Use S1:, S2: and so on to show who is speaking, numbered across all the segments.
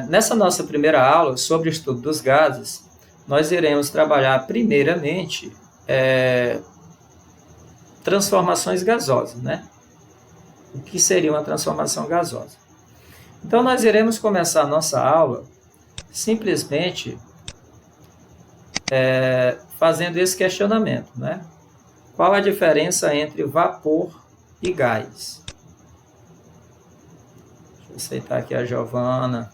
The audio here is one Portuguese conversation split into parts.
S1: Nessa nossa primeira aula sobre o estudo dos gases, nós iremos trabalhar primeiramente transformações gasosas, né? O que seria uma transformação gasosa? Então, nós iremos começar a nossa aula simplesmente fazendo esse questionamento, né? Qual a diferença entre vapor e gás? Deixa eu aceitar aqui a Giovana.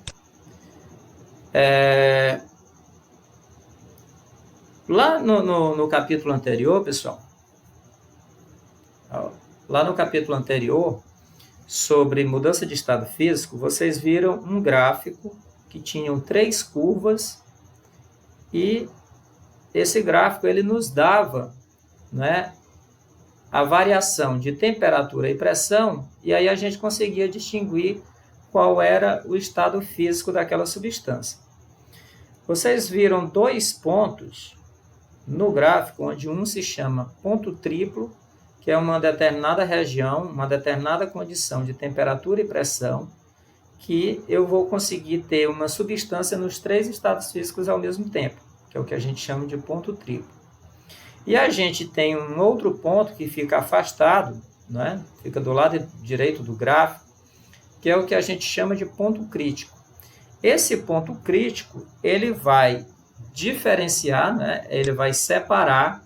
S1: Lá no capítulo anterior, pessoal, lá no capítulo anterior, sobre mudança de estado físico, vocês viram um gráfico que tinham 3 curvas e esse gráfico ele nos dava, né, a variação de temperatura e pressão, e aí a gente conseguia distinguir qual era o estado físico daquela substância. Vocês viram 2 pontos no gráfico, onde um se chama ponto triplo, que é uma determinada região, uma determinada condição de temperatura e pressão, que eu vou conseguir ter uma substância nos 3 estados físicos ao mesmo tempo, que é o que a gente chama de ponto triplo. E a gente tem um outro ponto que fica afastado, né? Fica do lado direito do gráfico, que é o que a gente chama de ponto crítico. Esse ponto crítico, ele vai diferenciar, né? Ele vai separar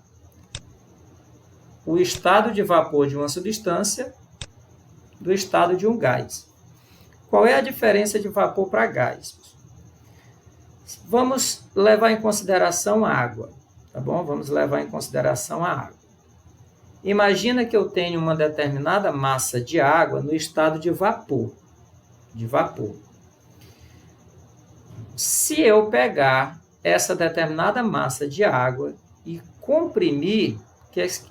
S1: o estado de vapor de uma substância do estado de um gás. Qual é a diferença de vapor para gás? Vamos levar em consideração a água, tá bom? Vamos levar em consideração a água. Imagina que eu tenho uma determinada massa de água no estado de vapor. Se eu pegar essa determinada massa de água e comprimir,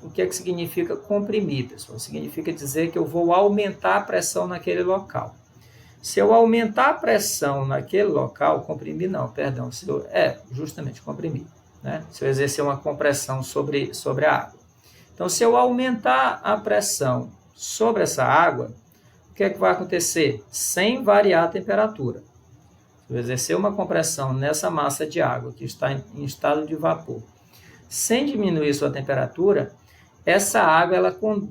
S1: o que significa comprimir, pessoal? Significa dizer que eu vou aumentar a pressão naquele local. Se eu aumentar a pressão naquele local, comprimir não, perdão, justamente comprimir, né? Se eu exercer uma compressão sobre a água. Então, se eu aumentar a pressão sobre essa água, o que é que vai acontecer? Sem variar a temperatura. Se eu exercer uma compressão nessa massa de água que está em estado de vapor, sem diminuir sua temperatura, essa água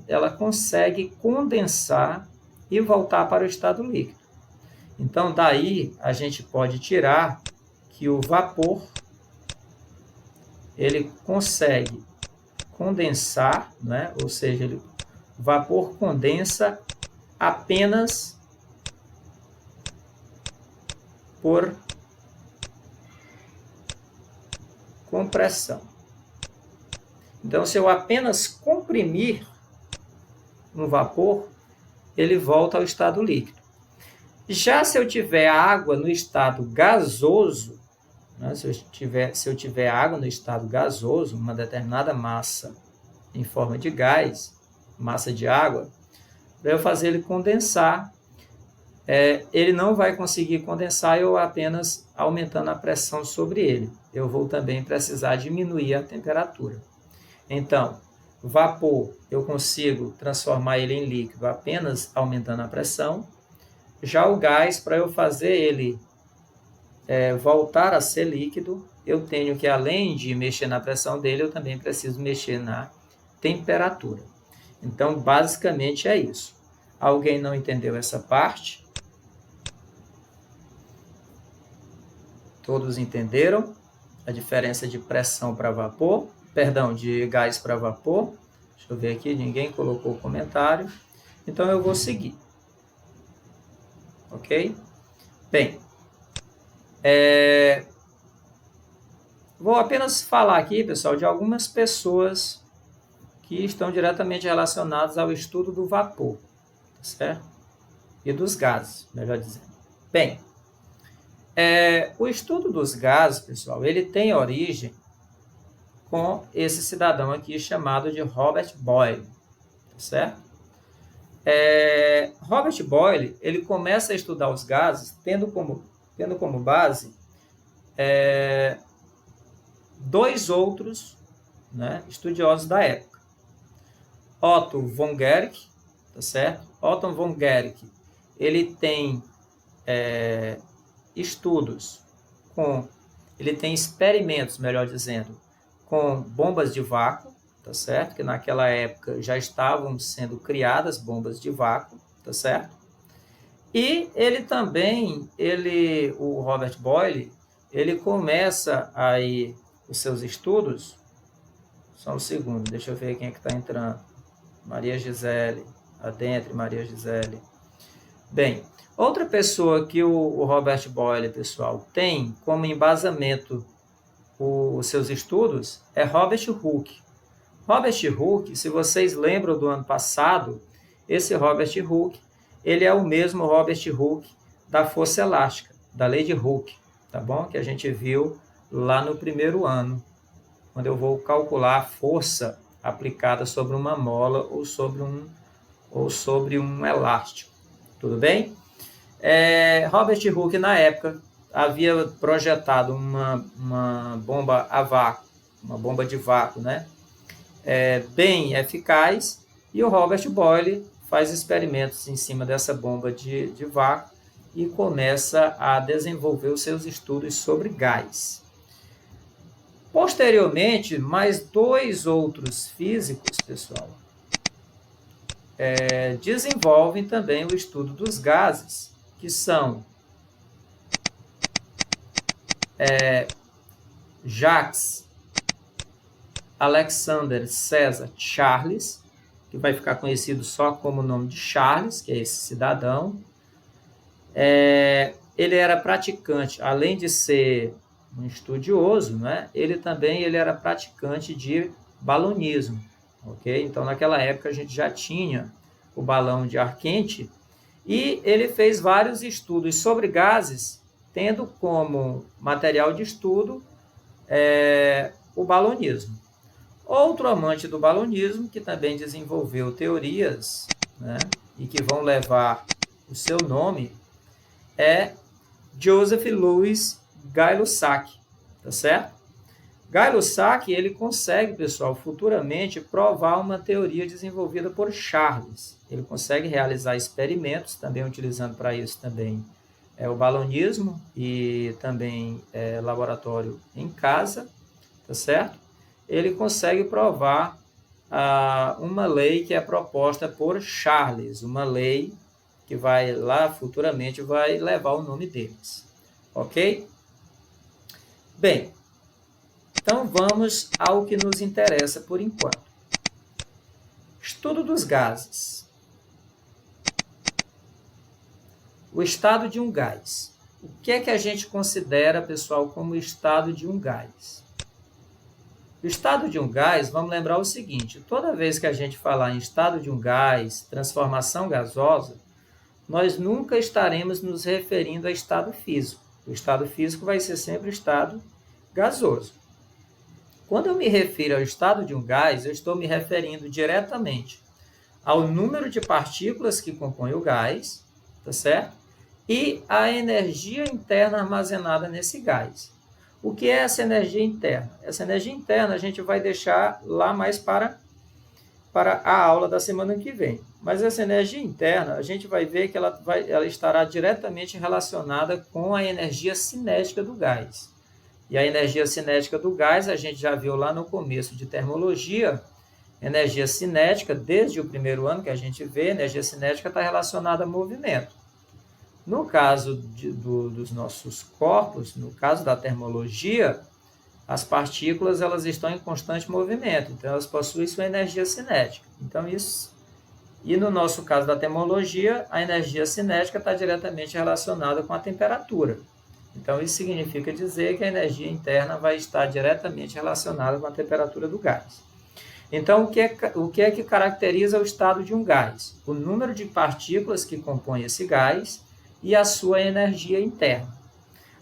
S1: ela consegue condensar e voltar para o estado líquido. Então, daí a gente pode tirar que o vapor ele consegue condensar, né? Ou seja, o vapor condensa apenas por compressão. Então, se eu apenas comprimir um vapor, ele volta ao estado líquido. Já se eu tiver água no estado gasoso, né, se eu tiver água no estado gasoso, uma determinada massa em forma de gás, massa de água, para eu fazer ele condensar, ele não vai conseguir condensar eu apenas aumentando a pressão sobre ele. Eu vou também precisar diminuir a temperatura. Então, vapor, eu consigo transformar ele em líquido apenas aumentando a pressão. Já o gás, para eu fazer ele voltar a ser líquido, eu tenho que, além de mexer na pressão dele, eu também preciso mexer na temperatura. Então, basicamente é isso. Alguém não entendeu essa parte? Todos entenderam a diferença de pressão para vapor? Perdão, de gás para vapor? Deixa eu ver aqui, ninguém colocou comentário. Então, eu vou seguir. Ok? Bem, vou apenas falar aqui, pessoal, de algumas pessoas que estão diretamente relacionadas ao estudo do vapor, tá certo? E dos gases, melhor dizendo. Bem, o estudo dos gases, pessoal, ele tem origem com esse cidadão aqui chamado de Robert Boyle, tá certo? Robert Boyle, ele começa a estudar os gases tendo como base 2 outros, né, estudiosos da época. Otto von Guericke, tá certo? Otto von Guericke, ele tem estudos ele tem experimentos, melhor dizendo, com bombas de vácuo, tá certo? Que naquela época já estavam sendo criadas bombas de vácuo, tá certo? E ele também, o Robert Boyle, ele começa aí os seus estudos. Só um segundo, deixa eu ver quem é que está entrando. Maria Gisele, adentre Maria Gisele. Bem, outra pessoa que o Robert Boyle, pessoal, tem como embasamento os seus estudos é Robert Hooke. Robert Hooke, se vocês lembram do ano passado, esse Robert Hooke, ele é o mesmo Robert Hooke da força elástica, da lei de Hooke, tá bom? Que a gente viu lá no primeiro ano, quando eu vou calcular a força aplicada sobre uma mola ou sobre um elástico. Tudo bem? Robert Hooke, na época, havia projetado uma bomba a vácuo, uma bomba de vácuo, né? Bem eficaz, e o Robert Boyle faz experimentos em cima dessa bomba de vácuo e começa a desenvolver os seus estudos sobre gás. Posteriormente, mais 2 outros físicos, pessoal, desenvolvem também o estudo dos gases, que são Jacques Alexander César Charles, que vai ficar conhecido só como o nome de Charles, que é esse cidadão. Ele era praticante, além de ser um estudioso, né? Ele era praticante de balonismo, ok? Então, naquela época, a gente já tinha o balão de ar quente, e ele fez vários estudos sobre gases, tendo como material de estudo o balonismo. Outro amante do balonismo, que também desenvolveu teorias, né, e que vão levar o seu nome, é Joseph Louis Gay-Lussac, tá certo? Gay-Lussac, ele consegue, pessoal, futuramente provar uma teoria desenvolvida por Charles. Ele consegue realizar experimentos, também utilizando para isso também o balonismo e também laboratório em casa, tá certo? Ele consegue provar uma lei que é proposta por Charles, uma lei que vai lá futuramente vai levar o nome deles, ok? Bem, então vamos ao que nos interessa por enquanto. Estudo dos gases. O estado de um gás. O que é que a gente considera, pessoal, como estado de um gás? O estado de um gás, vamos lembrar o seguinte, toda vez que a gente falar em estado de um gás, transformação gasosa, nós nunca estaremos nos referindo a estado físico. O estado físico vai ser sempre o estado gasoso. Quando eu me refiro ao estado de um gás, eu estou me referindo diretamente ao número de partículas que compõem o gás, tá certo? E a energia interna armazenada nesse gás. O que é essa energia interna? Essa energia interna a gente vai deixar lá mais para a aula da semana que vem. Mas essa energia interna, a gente vai ver que ela estará diretamente relacionada com a energia cinética do gás. E a energia cinética do gás, a gente já viu lá no começo de termologia, energia cinética, desde o primeiro ano que a gente vê, energia cinética está relacionada a movimento. No caso dos nossos corpos, no caso da termologia, as partículas elas estão em constante movimento, então elas possuem sua energia cinética. Então isso, e no nosso caso da termologia, a energia cinética está diretamente relacionada com a temperatura. Então isso significa dizer que a energia interna vai estar diretamente relacionada com a temperatura do gás. Então o que é que caracteriza o estado de um gás? O número de partículas que compõem esse gás e a sua energia interna.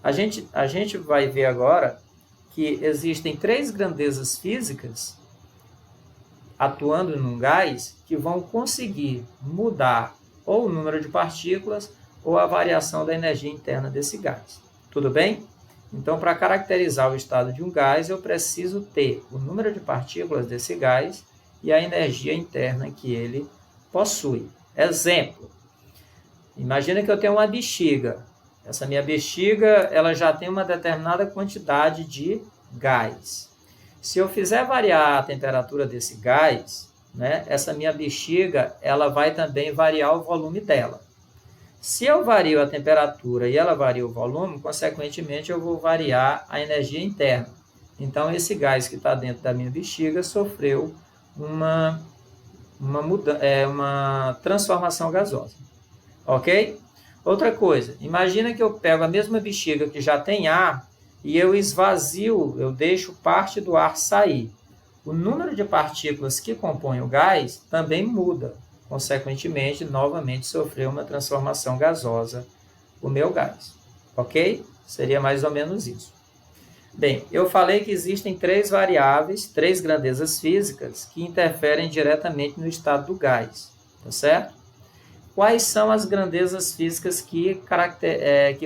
S1: A gente vai ver agora que existem 3 grandezas físicas atuando num gás que vão conseguir mudar ou o número de partículas ou a variação da energia interna desse gás. Tudo bem? Então, para caracterizar o estado de um gás, eu preciso ter o número de partículas desse gás e a energia interna que ele possui. Exemplo. Imagina que eu tenho uma bexiga. Essa minha bexiga, ela já tem uma determinada quantidade de gás. Se eu fizer variar a temperatura desse gás, né, essa minha bexiga, ela vai também variar o volume dela. Se eu vario a temperatura e ela varia o volume, consequentemente eu vou variar a energia interna. Então, esse gás que está dentro da minha bexiga sofreu uma transformação gasosa. Ok? Outra coisa, imagina que eu pego a mesma bexiga que já tem ar e eu esvazio, eu deixo parte do ar sair. O número de partículas que compõem o gás também muda. Consequentemente, novamente sofreu uma transformação gasosa o meu gás. Ok? Seria mais ou menos isso. Bem, eu falei que existem três variáveis, três grandezas físicas que interferem diretamente no estado do gás. Tá certo? Quais são as grandezas físicas que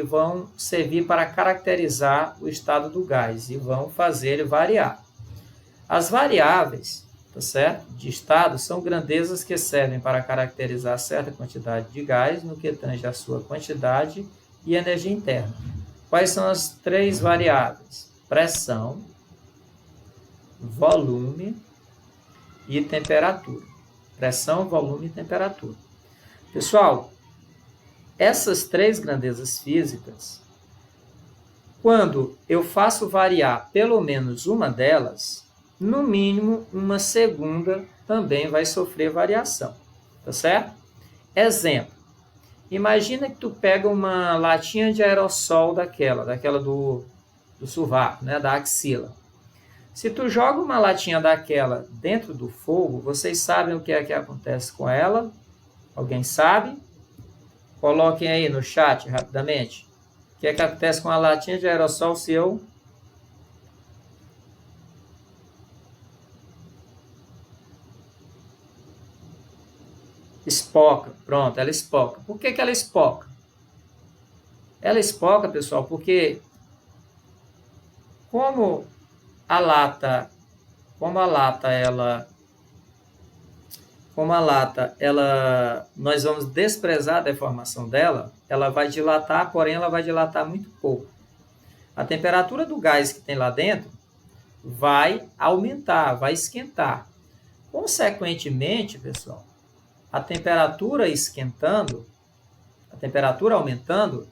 S1: vão servir para caracterizar o estado do gás e vão fazer ele variar? As variáveis, tá certo, de estado são grandezas que servem para caracterizar certa quantidade de gás no que tange a sua quantidade e energia interna. Quais são as três variáveis? Pressão, volume e temperatura. Pressão, volume e temperatura. Pessoal, essas três grandezas físicas, quando eu faço variar pelo menos uma delas, no mínimo uma segunda também vai sofrer variação, tá certo? Exemplo, imagina que tu pega uma latinha de aerossol daquela do sovaco, né, da axila. Se tu joga uma latinha daquela dentro do fogo, vocês sabem o que é que acontece com ela? Alguém sabe? Coloquem aí no chat rapidamente. O que é que acontece com a latinha de aerossol se eu... Espoca. Pronto, ela espoca. Por que ela espoca? Ela espoca, pessoal, porque como a lata, nós vamos desprezar a deformação dela, ela vai dilatar, porém ela vai dilatar muito pouco. A temperatura do gás que tem lá dentro vai aumentar, vai esquentar. Consequentemente, pessoal, a temperatura esquentando, a temperatura aumentando,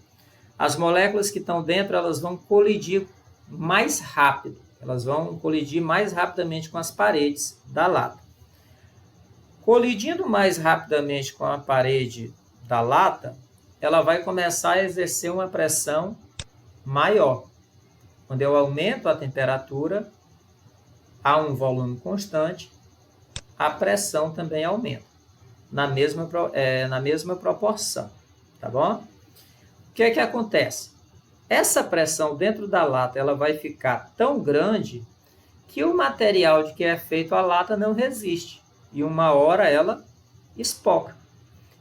S1: as moléculas que estão dentro, elas vão colidir mais rápido. Elas vão colidir mais rapidamente com as paredes da lata. Colidindo mais rapidamente com a parede da lata, ela vai começar a exercer uma pressão maior. Quando eu aumento a temperatura a um volume constante, a pressão também aumenta, na mesma proporção. Tá bom? O que é que acontece? Essa pressão dentro da lata ela vai ficar tão grande que o material de que é feito a lata não resiste. E uma hora ela espoca.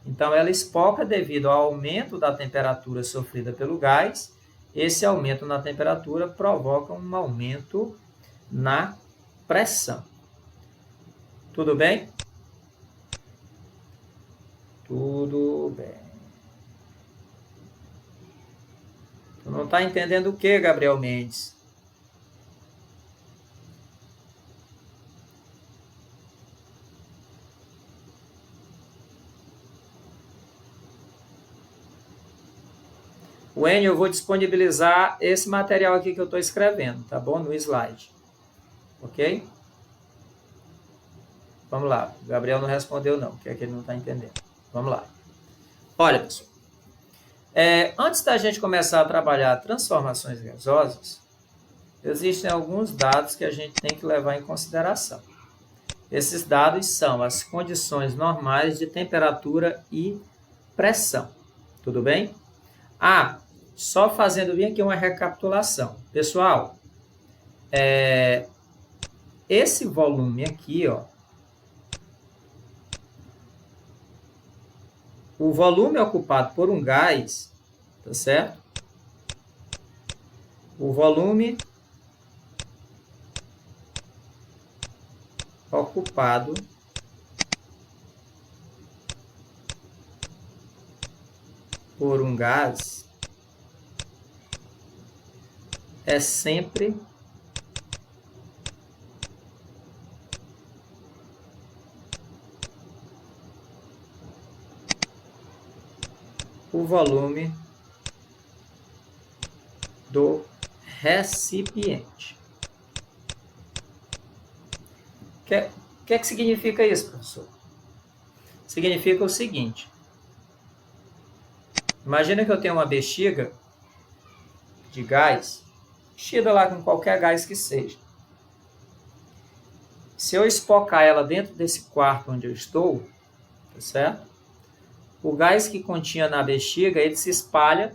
S1: Então, ela espoca devido ao aumento da temperatura sofrida pelo gás. Esse aumento na temperatura provoca um aumento na pressão. Tudo bem? Tudo bem. Tu não está entendendo o que, Gabriel Mendes? O Enio, eu vou disponibilizar esse material aqui que eu estou escrevendo, tá bom? No slide. Ok? Vamos lá. O Gabriel não respondeu não, que é que ele não está entendendo. Vamos lá. Olha, pessoal. Antes da gente começar a trabalhar transformações gasosas, existem alguns dados que a gente tem que levar em consideração. Esses dados são as condições normais de temperatura e pressão. Tudo bem? Só fazendo bem aqui uma recapitulação. Pessoal, esse volume aqui, ó, o volume ocupado por um gás, tá certo? O volume ocupado por um gás é sempre o volume do recipiente. O que significa isso, professor? Significa o seguinte. Imagina que eu tenho uma bexiga de gás, enchida lá com qualquer gás que seja. Se eu espocar ela dentro desse quarto onde eu estou, tá certo? O gás que continha na bexiga, ele se espalha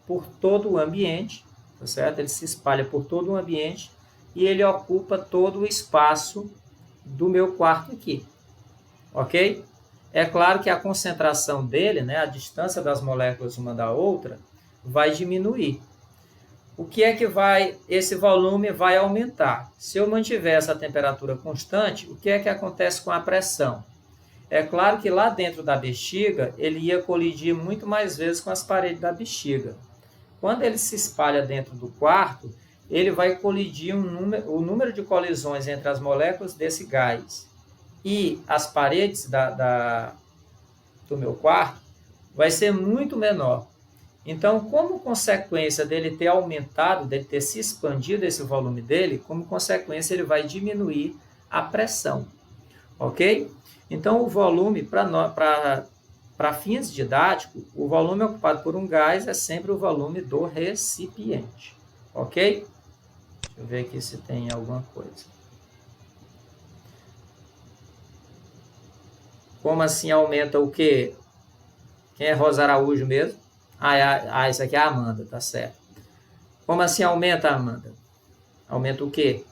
S1: por todo o ambiente, tá certo? Ele se espalha por todo o ambiente e ele ocupa todo o espaço do meu quarto aqui, ok? É claro que a concentração dele, né, a distância das moléculas uma da outra, vai diminuir. O que é que esse volume vai aumentar? Se eu mantiver essa temperatura constante, o que é que acontece com a pressão? É claro que lá dentro da bexiga, ele ia colidir muito mais vezes com as paredes da bexiga. Quando ele se espalha dentro do quarto, ele vai colidir o número de colisões entre as moléculas desse gás e as paredes do meu quarto vai ser muito menor. Então, como consequência dele ter aumentado, dele ter se expandido esse volume dele, como consequência ele vai diminuir a pressão, ok? Então, o volume, para fins didáticos, o volume ocupado por um gás é sempre o volume do recipiente, ok? Deixa eu ver aqui se tem alguma coisa. Como assim aumenta o quê? Quem é Rosa Araújo mesmo? Isso aqui é a Amanda, tá certo. Como assim aumenta, Amanda? Aumenta o quê?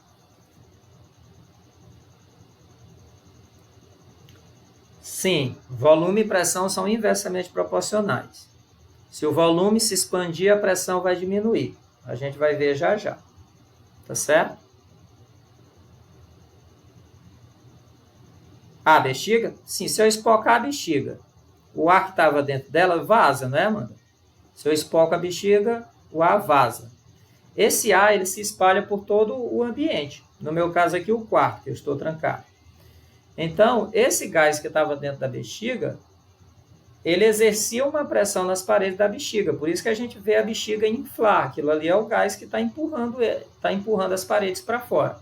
S1: Sim, volume e pressão são inversamente proporcionais. Se o volume se expandir, a pressão vai diminuir. A gente vai ver já já. Tá certo? A bexiga? Sim, se eu espocar a bexiga, o ar que estava dentro dela vaza, não é, Amanda? Se eu espoco a bexiga, o ar vaza. Esse ar ele se espalha por todo o ambiente. No meu caso aqui, o quarto, que eu estou trancado. Então, esse gás que estava dentro da bexiga, ele exercia uma pressão nas paredes da bexiga. Por isso que a gente vê a bexiga inflar. Aquilo ali é o gás que está empurrando as paredes para fora.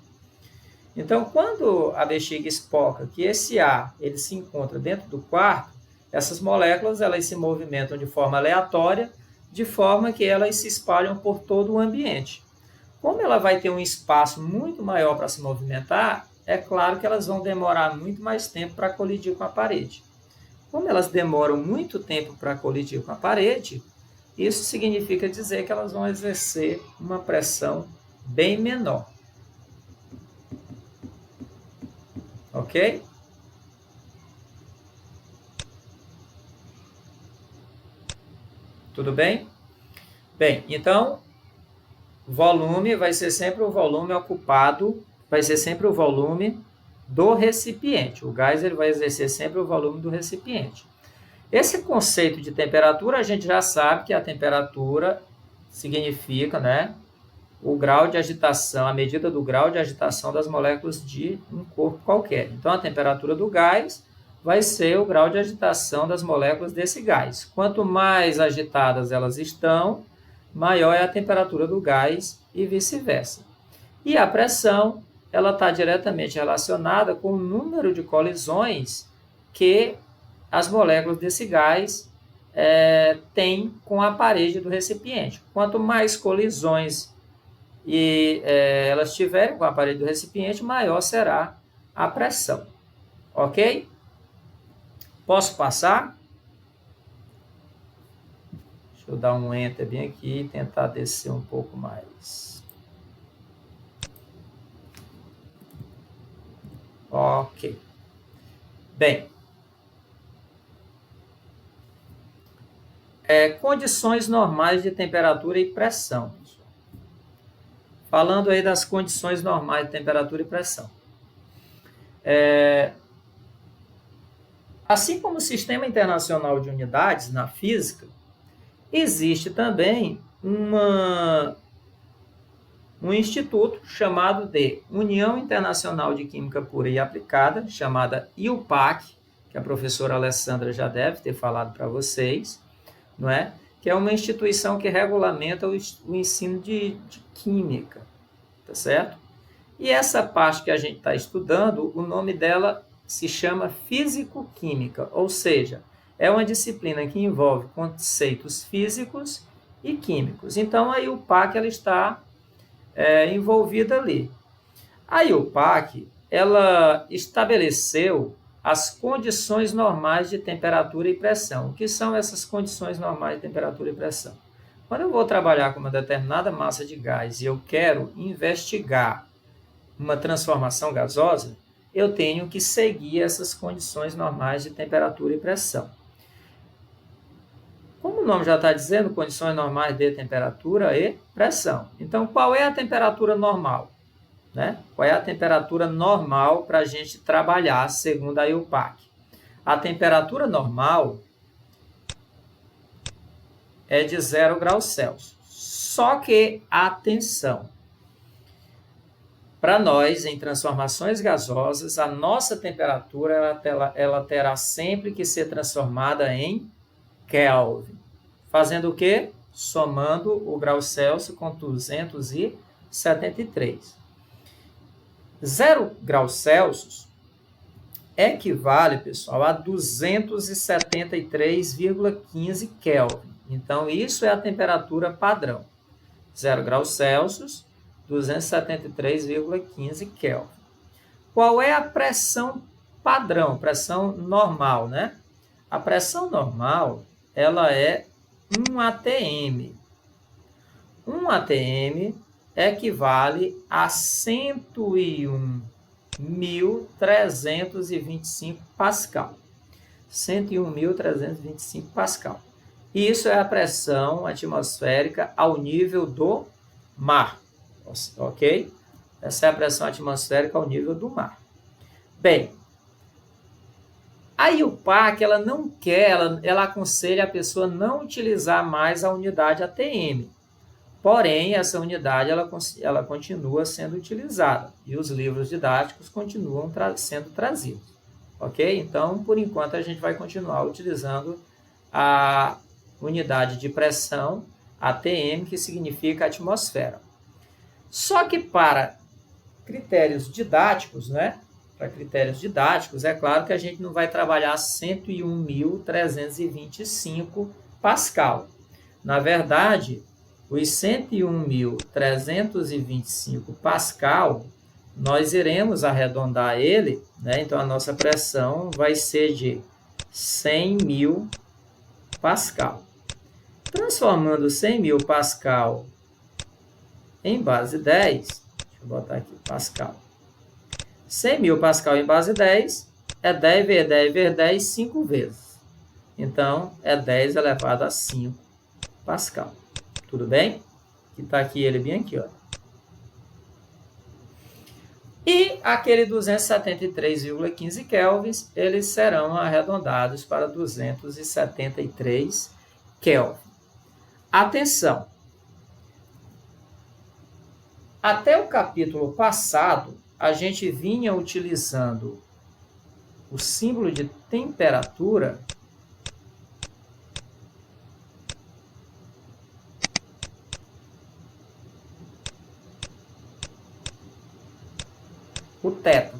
S1: Então, quando a bexiga espoca que esse ar ele se encontra dentro do quarto, essas moléculas elas se movimentam de forma aleatória, de forma que elas se espalham por todo o ambiente. Como ela vai ter um espaço muito maior para se movimentar, é claro que elas vão demorar muito mais tempo para colidir com a parede. Como elas demoram muito tempo para colidir com a parede, isso significa dizer que elas vão exercer uma pressão bem menor. Ok? Tudo bem? Bem, então, volume vai ser sempre o volume ocupado, vai ser sempre o volume do recipiente. O gás ele vai exercer sempre o volume do recipiente. Esse conceito de temperatura, a gente já sabe que a temperatura significa, né, o grau de agitação, a medida do grau de agitação das moléculas de um corpo qualquer. Então, a temperatura do gás vai ser o grau de agitação das moléculas desse gás. Quanto mais agitadas elas estão, maior é a temperatura do gás e vice-versa. E a pressão, ela está diretamente relacionada com o número de colisões que as moléculas desse gás têm com a parede do recipiente. Quanto mais colisões elas tiverem com a parede do recipiente, maior será a pressão. Ok? Posso passar? Deixa eu dar um Enter bem aqui e tentar descer um pouco mais. Ok. Bem. Condições normais de temperatura e pressão. Falando aí das condições normais de temperatura e pressão. Assim como o Sistema Internacional de Unidades na física, existe também um instituto chamado de União Internacional de Química Pura e Aplicada, chamada IUPAC, que a professora Alessandra já deve ter falado para vocês, não é? Que é uma instituição que regulamenta o ensino de química, tá certo? E essa parte que a gente está estudando, o nome dela se chama Físico-Química, ou seja, é uma disciplina que envolve conceitos físicos e químicos. Então, a IUPAC ela está envolvida ali. A IUPAC ela estabeleceu as condições normais de temperatura e pressão. O que são essas condições normais de temperatura e pressão? Quando eu vou trabalhar com uma determinada massa de gás e eu quero investigar uma transformação gasosa, eu tenho que seguir essas condições normais de temperatura e pressão. Como o nome já está dizendo, condições normais de temperatura e pressão. Então, qual é a temperatura normal? Né? Qual é a temperatura normal para a gente trabalhar, segundo a IUPAC? A temperatura normal é de 0 graus Celsius. Só que, atenção, para nós, em transformações gasosas, a nossa temperatura ela terá sempre que ser transformada em Kelvin. Fazendo o quê? Somando o grau Celsius com 273. 0 graus Celsius equivale, pessoal, a 273,15 Kelvin. Então, isso é a temperatura padrão. 0 graus Celsius, 273,15 Kelvin. Qual é a pressão padrão, pressão normal, né? A pressão normal, ela é 1 atm. 1 atm equivale a 101.325 Pascal. 101.325 Pascal. Isso é a pressão atmosférica ao nível do mar. Ok? Essa é a pressão atmosférica ao nível do mar. Bem, a IUPAC, ela não quer, ela aconselha a pessoa não utilizar mais a unidade ATM. Porém, essa unidade ela continua sendo utilizada e os livros didáticos continuam sendo trazidos. Ok? Então, por enquanto, a gente vai continuar utilizando a unidade de pressão ATM, que significa atmosfera. Só que para critérios didáticos, né? Para critérios didáticos, é claro que a gente não vai trabalhar 101.325 Pascal. Na verdade, os 101.325 Pascal, nós iremos arredondar ele, né? Então a nossa pressão vai ser de 100.000 Pascal. Transformando 100.000 Pascal em base 10, deixa eu botar aqui Pascal. 100.000 Pascal em base 10 é 10 vezes 10 vezes 10, 5 vezes. Então, é 10 elevado a 5 Pascal. Tudo bem? Que está aqui ele bem aqui, ó. E aquele 273,15 kelvins, eles serão arredondados para 273 Kelvin. Atenção! Até o capítulo passado, a gente vinha utilizando o símbolo de temperatura o θ.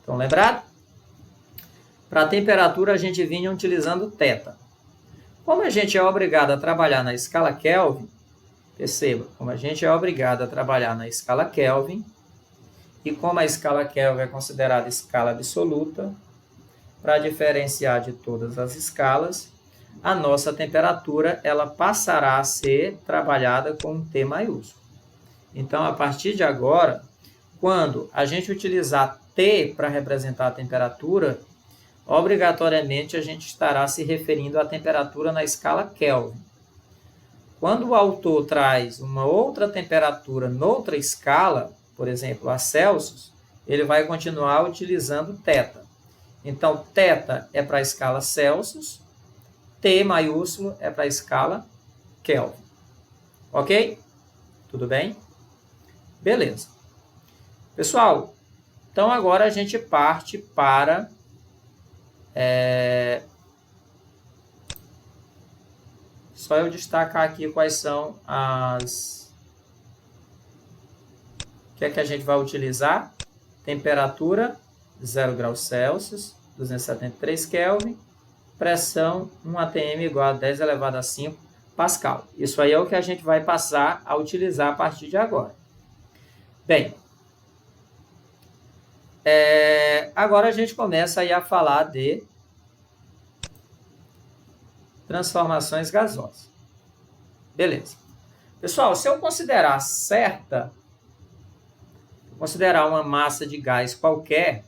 S1: Estão lembrados? Para a temperatura, a gente vinha utilizando θ. Como a gente é obrigado a trabalhar na escala Kelvin, perceba, como a gente é obrigado a trabalhar na escala Kelvin, e como a escala Kelvin é considerada escala absoluta, para diferenciar de todas as escalas, a nossa temperatura ela passará a ser trabalhada com um T maiúsculo. Então, a partir de agora, quando a gente utilizar T para representar a temperatura, obrigatoriamente a gente estará se referindo à temperatura na escala Kelvin. Quando o autor traz uma outra temperatura noutra escala, por exemplo, a Celsius, ele vai continuar utilizando θ. Então, θ é para a escala Celsius, T maiúsculo é para a escala Kelvin. Ok? Tudo bem? Beleza. Pessoal, então agora a gente parte para só eu destacar aqui quais são as... O que é que a gente vai utilizar? Temperatura, 0 graus Celsius, 273 Kelvin. Pressão, 1 atm igual a 10 elevado a 5 Pascal. Isso aí é o que a gente vai passar a utilizar a partir de agora. Bem, agora a gente começa aí a falar de transformações gasosas. Beleza. Pessoal, se eu considerar uma massa de gás qualquer,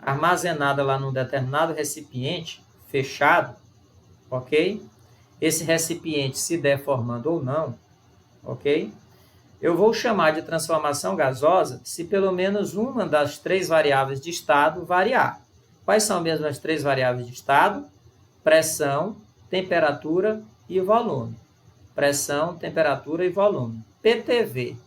S1: armazenada lá num determinado recipiente fechado, ok? Esse recipiente se deformando ou não, ok? Eu vou chamar de transformação gasosa se pelo menos uma das 3 variáveis de estado variar. Quais são mesmo as 3 variáveis de estado? Pressão, temperatura e volume. Pressão, temperatura e volume. PTV,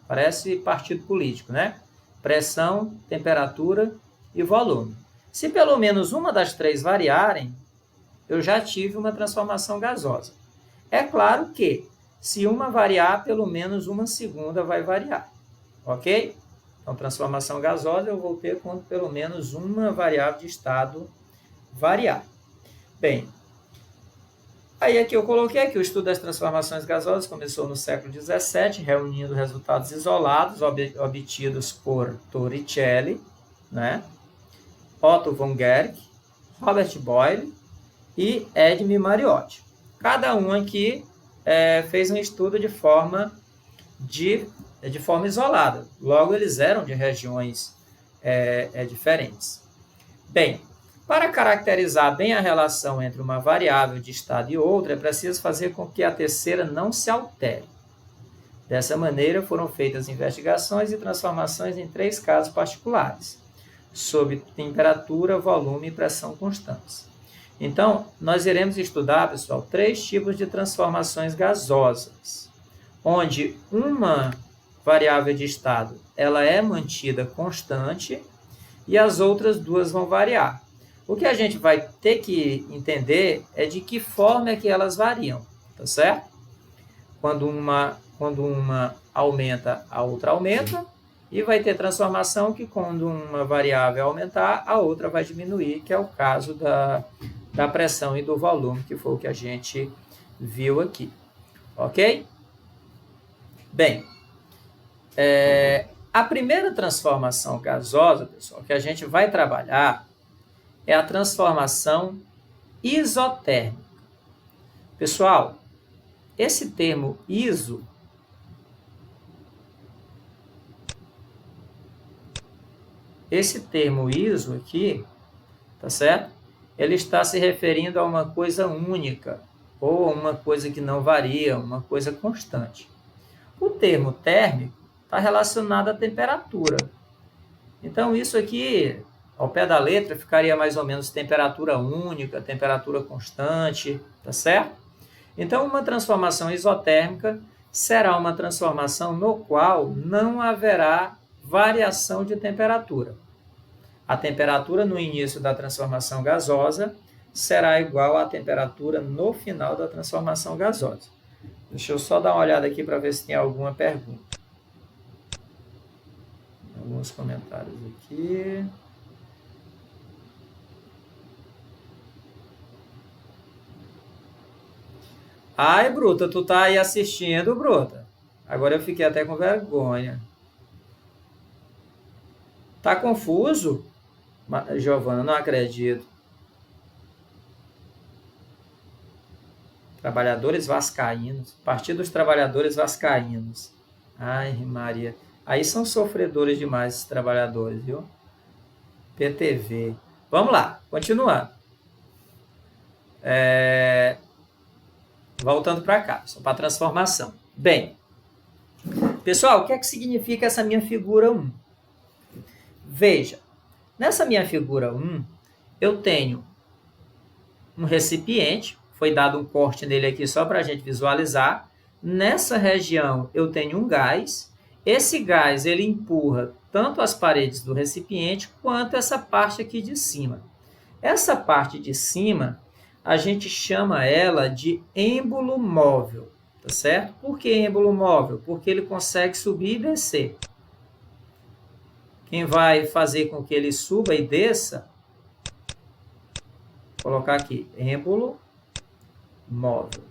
S1: parece partido político, né? Pressão, temperatura e volume. Se pelo menos uma das 3 variarem, eu já tive uma transformação gasosa. É claro que, se uma variar, pelo menos uma segunda vai variar. Ok? Então, transformação gasosa eu vou ter quando pelo menos uma variável de estado variar. Bem, aí aqui eu coloquei que o estudo das transformações gasosas começou no século XVII, reunindo resultados isolados obtidos por Torricelli, né? Otto von Guericke, Robert Boyle e Edmund Mariotti. Cada um aqui fez um estudo de forma isolada. Logo, eles eram de regiões diferentes. Bem, para caracterizar bem a relação entre uma variável de estado e outra, é preciso fazer com que a terceira não se altere. Dessa maneira, foram feitas investigações e transformações em 3 casos particulares, sob temperatura, volume e pressão constantes. Então, nós iremos estudar, pessoal, 3 tipos de transformações gasosas, onde uma variável de estado ela é mantida constante e as outras 2 vão variar. O que a gente vai ter que entender é de que forma é que elas variam, tá certo? Quando uma aumenta, a outra aumenta, e vai ter transformação que quando uma variável aumentar, a outra vai diminuir, que é o caso da pressão e do volume, que foi o que a gente viu aqui. Ok? Bem, a primeira transformação gasosa, pessoal, que a gente vai trabalhar é a transformação isotérmica. Pessoal, esse termo iso aqui, tá certo? Ele está se referindo a uma coisa única, ou a uma coisa que não varia, uma coisa constante. O termo térmico está relacionado à temperatura. Então, isso aqui, ao pé da letra, ficaria mais ou menos temperatura única, temperatura constante, tá certo? Então, uma transformação isotérmica será uma transformação no qual não haverá variação de temperatura. A temperatura no início da transformação gasosa será igual à temperatura no final da transformação gasosa. Deixa eu só dar uma olhada aqui para ver se tem alguma pergunta. Alguns comentários aqui. Ai, Bruta, tu tá aí assistindo, Bruta? Agora eu fiquei até com vergonha. Tá confuso? Giovana, não acredito. Trabalhadores vascaínos. Partido dos Trabalhadores Vascaínos. Ai, Maria. Aí são sofredores demais esses trabalhadores, viu? PTV. Vamos lá, continuando. Voltando para cá, só para transformação. Bem, pessoal, o que é que significa essa minha figura 1? Veja, nessa minha figura 1, eu tenho um recipiente, foi dado um corte nele aqui só para a gente visualizar. Nessa região, eu tenho um gás, Esse gás ele empurra tanto as paredes do recipiente quanto essa parte aqui de cima. Essa parte de cima, a gente chama ela de êmbolo móvel, tá certo? Por que êmbolo móvel? Porque ele consegue subir e descer. Quem vai fazer com que ele suba e desça, vou colocar aqui, êmbolo móvel.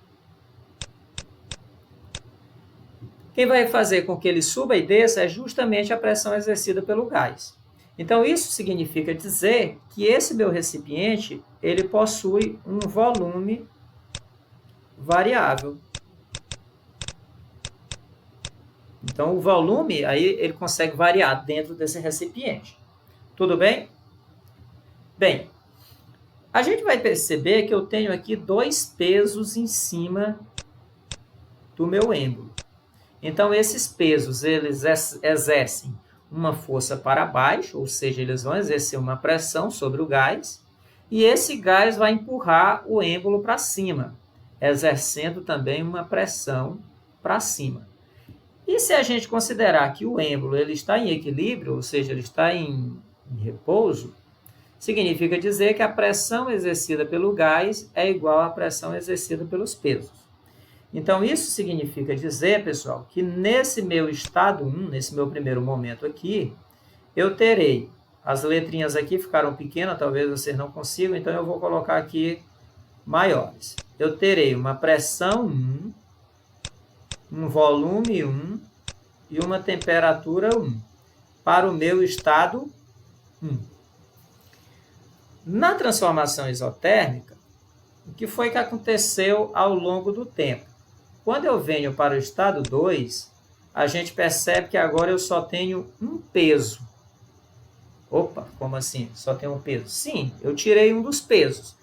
S1: Quem vai fazer com que ele suba e desça é justamente a pressão exercida pelo gás. Então, isso significa dizer que esse meu recipiente, ele possui um volume variável. Então, o volume, aí ele consegue variar dentro desse recipiente. Tudo bem? Bem, a gente vai perceber que eu tenho aqui dois pesos em cima do meu êmbolo. Então, esses pesos, eles exercem uma força para baixo, ou seja, eles vão exercer uma pressão sobre o gás, e esse gás vai empurrar o êmbolo para cima, exercendo também uma pressão para cima. E se a gente considerar que o êmbolo ele está em equilíbrio, ou seja, ele está em repouso, significa dizer que a pressão exercida pelo gás é igual à pressão exercida pelos pesos. Então, isso significa dizer, pessoal, que nesse meu estado 1, nesse meu primeiro momento aqui, eu terei, as letrinhas aqui ficaram pequenas, talvez vocês não consigam, então eu vou colocar aqui maiores. Eu terei uma pressão 1, um volume 1 e uma temperatura 1 para o meu estado 1. Na transformação isotérmica, o que foi que aconteceu ao longo do tempo? Quando eu venho para o estado 2, a gente percebe que agora eu só tenho um peso. Opa, como assim? Só tenho um peso? Sim, eu tirei um dos pesos.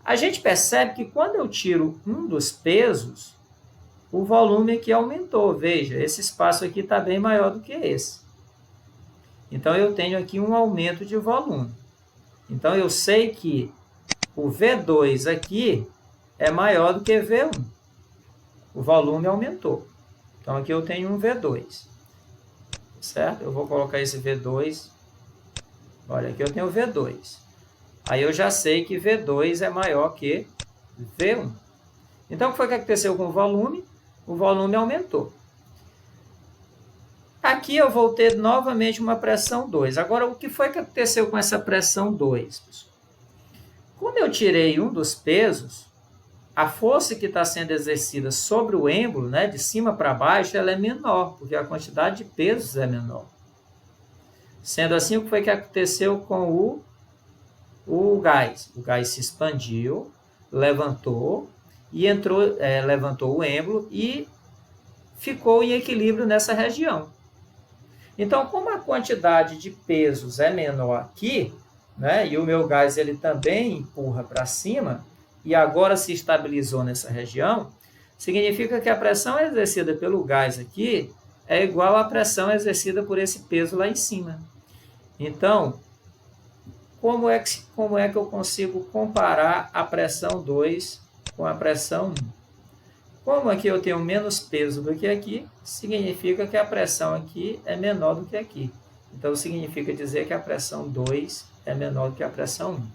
S1: A gente percebe que quando eu tiro um dos pesos, o volume aqui aumentou. Veja, esse espaço aqui está bem maior do que esse. Então, eu tenho aqui um aumento de volume. Então, eu sei que o V2 aqui é maior do que V1. O volume aumentou. Então, aqui eu tenho um V2. Certo? Eu vou colocar esse V2. Olha, aqui eu tenho V2. Aí eu já sei que V2 é maior que V1. Então, o que foi que aconteceu com o volume? O volume aumentou. Aqui eu vou ter novamente uma pressão 2. Agora, o que foi que aconteceu com essa pressão 2? Quando eu tirei um dos pesos, a força que está sendo exercida sobre o êmbolo, né, de cima para baixo, ela é menor, porque a quantidade de pesos é menor. Sendo assim, o que foi que aconteceu com o gás? O gás se expandiu, levantou e levantou o êmbolo e ficou em equilíbrio nessa região. Então, como a quantidade de pesos é menor aqui, né, e o meu gás ele também empurra para cima, e agora se estabilizou nessa região, significa que a pressão exercida pelo gás aqui é igual à pressão exercida por esse peso lá em cima. Então, como é que eu consigo comparar a pressão 2 com a pressão 1? Como aqui eu tenho menos peso do que aqui, significa que a pressão aqui é menor do que aqui. Então, significa dizer que a pressão 2 é menor do que a pressão 1.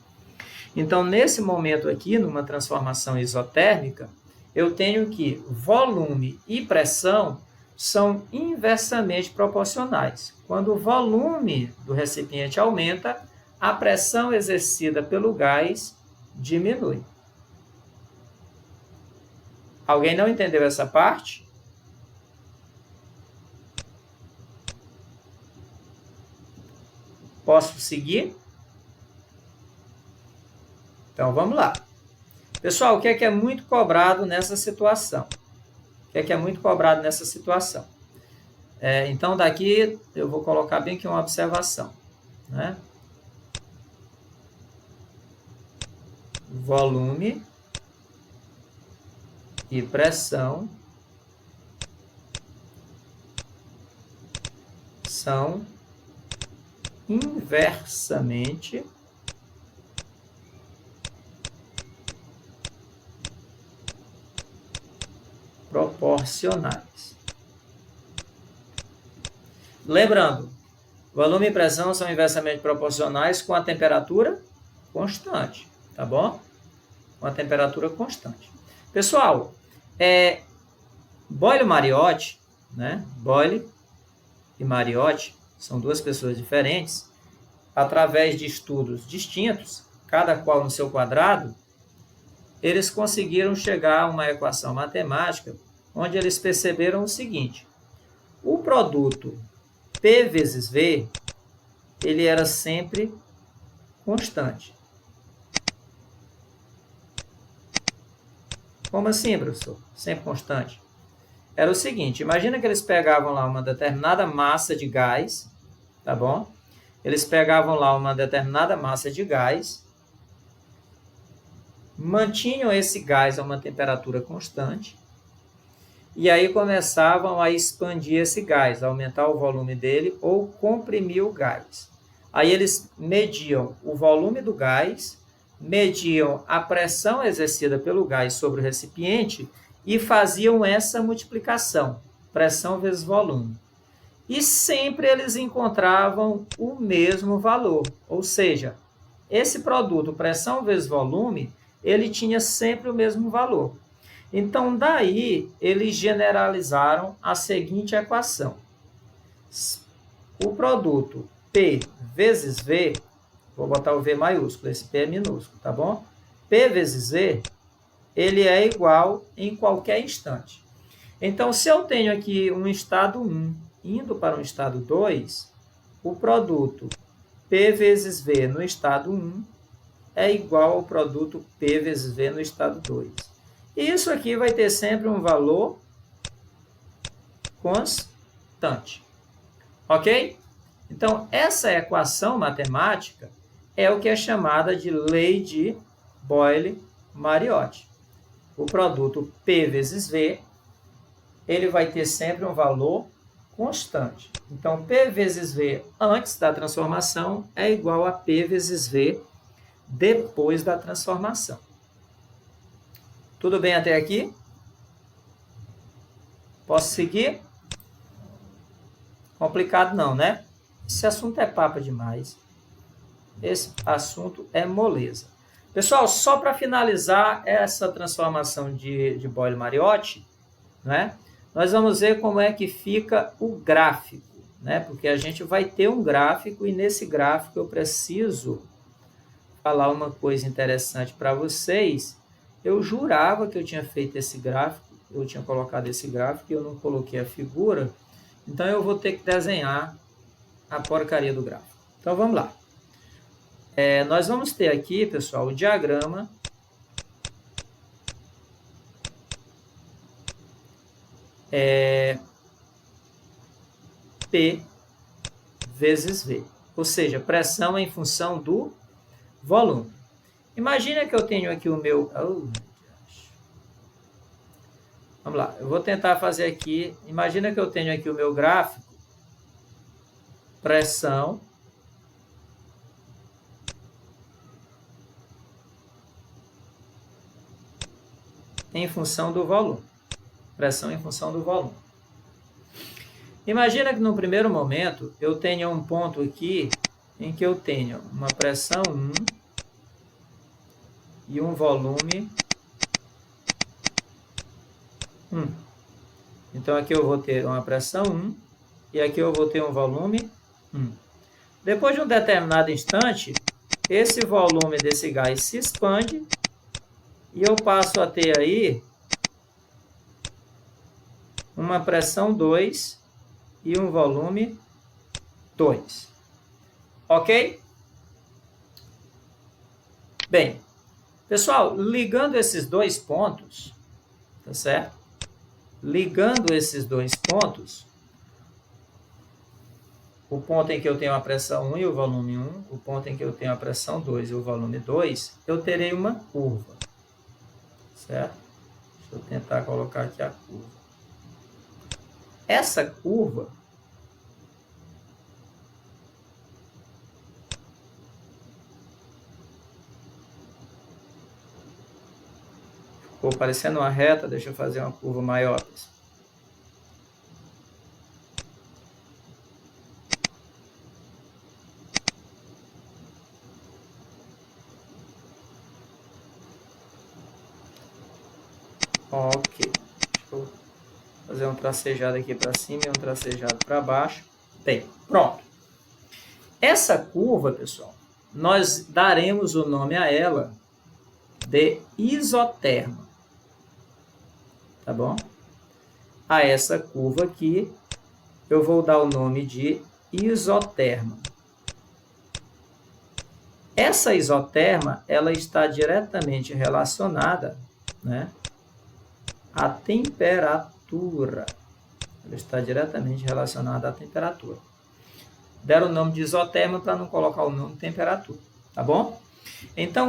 S1: Então, nesse momento aqui, numa transformação isotérmica, eu tenho que volume e pressão são inversamente proporcionais. Quando o volume do recipiente aumenta, a pressão exercida pelo gás diminui. Alguém não entendeu essa parte? Posso seguir? Então, vamos lá. Pessoal, o que é muito cobrado nessa situação? O que é muito cobrado nessa situação? Então, daqui eu vou colocar bem aqui uma observação, né? Volume e pressão são inversamente proporcionais. Lembrando, volume e pressão são inversamente proporcionais com a temperatura constante, tá bom? Com a temperatura constante. Pessoal, Boyle e Mariotti, né? Boyle e Mariotti são duas pessoas diferentes, através de estudos distintos, cada qual no seu quadrado, eles conseguiram chegar a uma equação matemática onde eles perceberam o seguinte: o produto P vezes V, ele era sempre constante. Como assim, professor? Sempre constante. Era o seguinte, imagina que eles pegavam lá uma determinada massa de gás, tá bom? Eles pegavam lá uma determinada massa de gás, mantinham esse gás a uma temperatura constante, e aí começavam a expandir esse gás, aumentar o volume dele ou comprimir o gás. Aí eles mediam o volume do gás, mediam a pressão exercida pelo gás sobre o recipiente e faziam essa multiplicação, pressão vezes volume. E sempre eles encontravam o mesmo valor, ou seja, esse produto, pressão vezes volume, ele tinha sempre o mesmo valor. Então, daí, eles generalizaram a seguinte equação. O produto P vezes V, vou botar o V maiúsculo, esse P é minúsculo, tá bom? P vezes V, ele é igual em qualquer instante. Então, se eu tenho aqui um estado 1 indo para um estado 2, o produto P vezes V no estado 1 é igual ao produto P vezes V no estado 2. E isso aqui vai ter sempre um valor constante. Ok? Então, essa equação matemática é o que é chamada de lei de Boyle-Mariotti. O produto P vezes V, ele vai ter sempre um valor constante. Então, P vezes V antes da transformação é igual a P vezes V depois da transformação. Tudo bem até aqui? Posso seguir? Complicado não, né? Esse assunto é papo demais. Esse assunto é moleza. Pessoal, só para finalizar essa transformação de Boyle-Mariotti, né? Nós vamos ver como é que fica o gráfico, né? Porque a gente vai ter um gráfico e nesse gráfico eu preciso falar uma coisa interessante para vocês. Eu jurava que eu tinha feito esse gráfico, eu tinha colocado esse gráfico e eu não coloquei a figura, então eu vou ter que desenhar a porcaria do gráfico. Então vamos lá. Nós vamos ter aqui, pessoal, o diagrama P vezes V, ou seja, pressão em função do volume. Imagina que eu tenho aqui o meu... Vamos lá, eu vou tentar fazer aqui... Imagina que eu tenho aqui o meu gráfico, pressão em função do volume. Pressão em função do volume. Imagina que no primeiro momento eu tenha um ponto aqui em que eu tenho uma pressão 1 e um volume 1. Então aqui eu vou ter uma pressão 1 e aqui eu vou ter um volume 1. Depois de um determinado instante, esse volume desse gás se expande e eu passo a ter aí uma pressão 2 e um volume 2. Ok? Bem, pessoal, ligando esses dois pontos, tá certo? Ligando esses dois pontos, o ponto em que eu tenho a pressão 1 e o volume 1, o ponto em que eu tenho a pressão 2 e o volume 2, eu terei uma curva, certo? Deixa eu tentar colocar aqui a curva. Essa curva ficou parecendo uma reta, deixa eu fazer uma curva maior. Ok. Deixa eu fazer um tracejado aqui para cima e um tracejado para baixo. Bem, pronto. Essa curva, pessoal, nós daremos o nome a ela de isoterma. Tá bom? A essa curva aqui, eu vou dar o nome de isoterma. Essa isoterma, ela está diretamente relacionada, né, à temperatura. Ela está diretamente relacionada à temperatura. Deram o nome de isoterma para não colocar o nome de temperatura, tá bom? Então,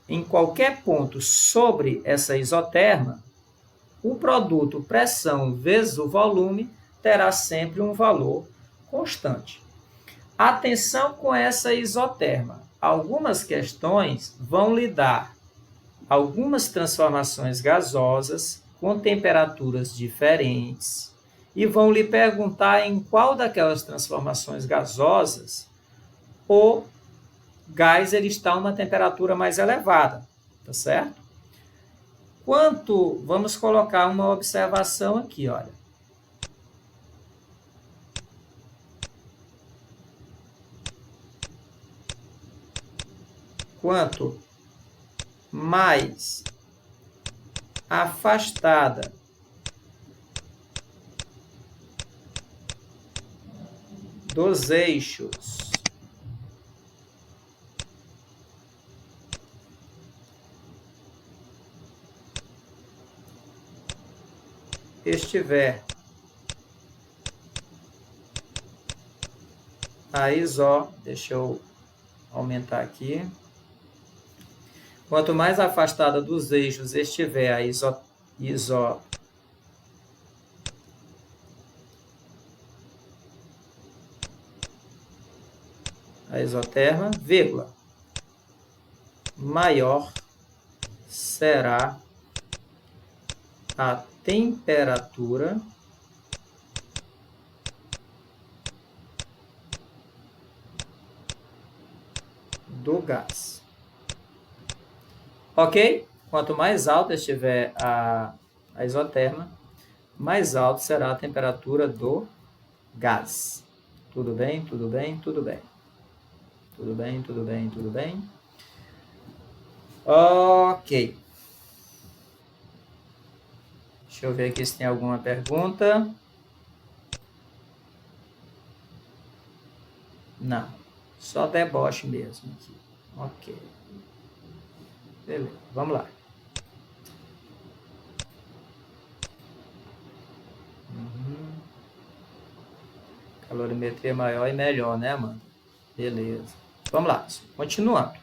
S1: em qualquer ponto sobre essa isoterma, o produto pressão vezes o volume terá sempre um valor constante. Atenção com essa isoterma. Algumas questões vão lhe dar algumas transformações gasosas com temperaturas diferentes e vão lhe perguntar em qual daquelas transformações gasosas o gás ele está a uma temperatura mais elevada, tá certo? Vamos colocar uma observação aqui, olha. Quanto mais afastada dos eixos estiver a iso, deixa eu aumentar aqui. Quanto mais afastada dos eixos estiver a isoterma, vírgula, maior será a temperatura do gás. Ok? Quanto mais alta estiver a isoterma, mais alta será a temperatura do gás. Tudo bem? Tudo bem? Tudo bem. Tudo bem? Tudo bem? Tudo bem? Ok. Deixa eu ver aqui se tem alguma pergunta. Não. Só deboche mesmo aqui. Ok. Beleza. Vamos lá. Calorimetria maior e melhor, né, mano? Beleza. Vamos lá. Continuando.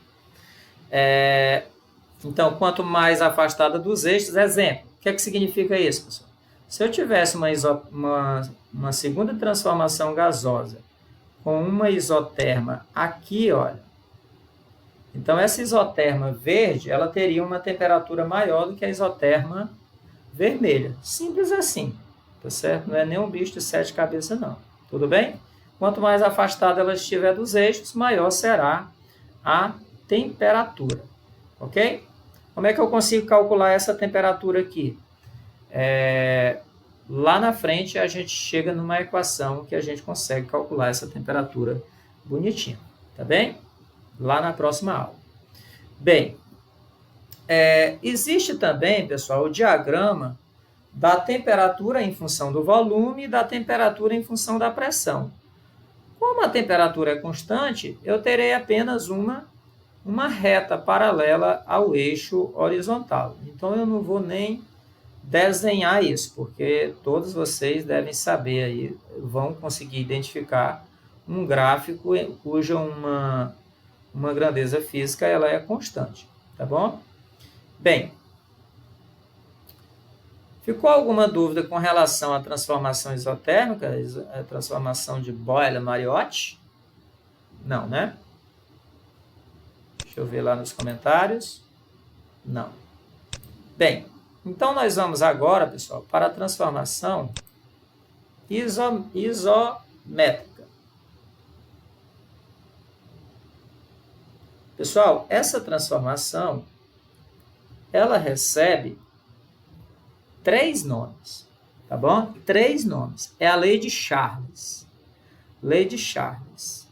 S1: Então, quanto mais afastada dos eixos, exemplo. O que é que significa isso, pessoal? Se eu tivesse uma segunda transformação gasosa com uma isoterma aqui, olha. Então, essa isoterma verde, ela teria uma temperatura maior do que a isoterma vermelha. Simples assim, tá certo? Não é nem um bicho de 7 cabeças, não. Tudo bem? Quanto mais afastada ela estiver dos eixos, maior será a temperatura. Ok? Como é que eu consigo calcular essa temperatura aqui? Lá na frente a gente chega numa equação que a gente consegue calcular essa temperatura bonitinha, tá bem? Lá na próxima aula. Bem, existe também, pessoal, o diagrama da temperatura em função do volume e da temperatura em função da pressão. Como a temperatura é constante, eu terei apenas uma reta paralela ao eixo horizontal. Então, eu não vou nem desenhar isso, porque todos vocês devem saber aí, vão conseguir identificar um gráfico cuja uma grandeza física ela é constante, tá bom? Bem, ficou alguma dúvida com relação à transformação isotérmica, a transformação de Boyle-Mariotti? Não, né? Deixa eu ver lá nos comentários. Não. Bem, então nós vamos agora, pessoal, para a transformação isométrica. Pessoal, essa transformação, ela recebe 3 nomes, tá bom? 3 nomes. É a lei de Charles. Lei de Charles.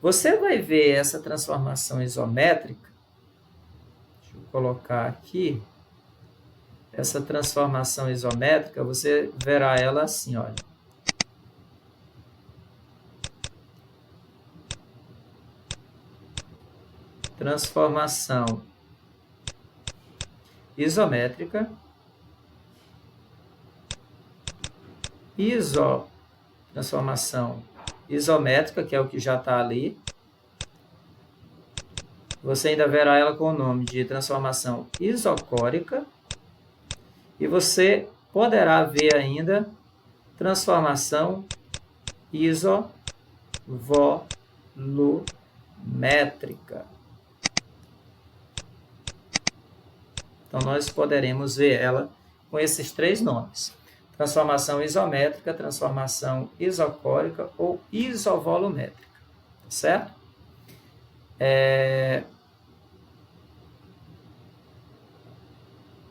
S1: Você vai ver essa transformação isométrica. Deixa eu colocar aqui. Essa transformação isométrica, você verá ela assim, olha. Transformação isométrica, transformação isométrica, que é o que já está ali. Você ainda verá ela com o nome de transformação isocórica. E você poderá ver ainda transformação isovolumétrica. Então, nós poderemos ver ela com esses 3 nomes. Transformação isométrica, transformação isocórica ou isovolumétrica. Certo?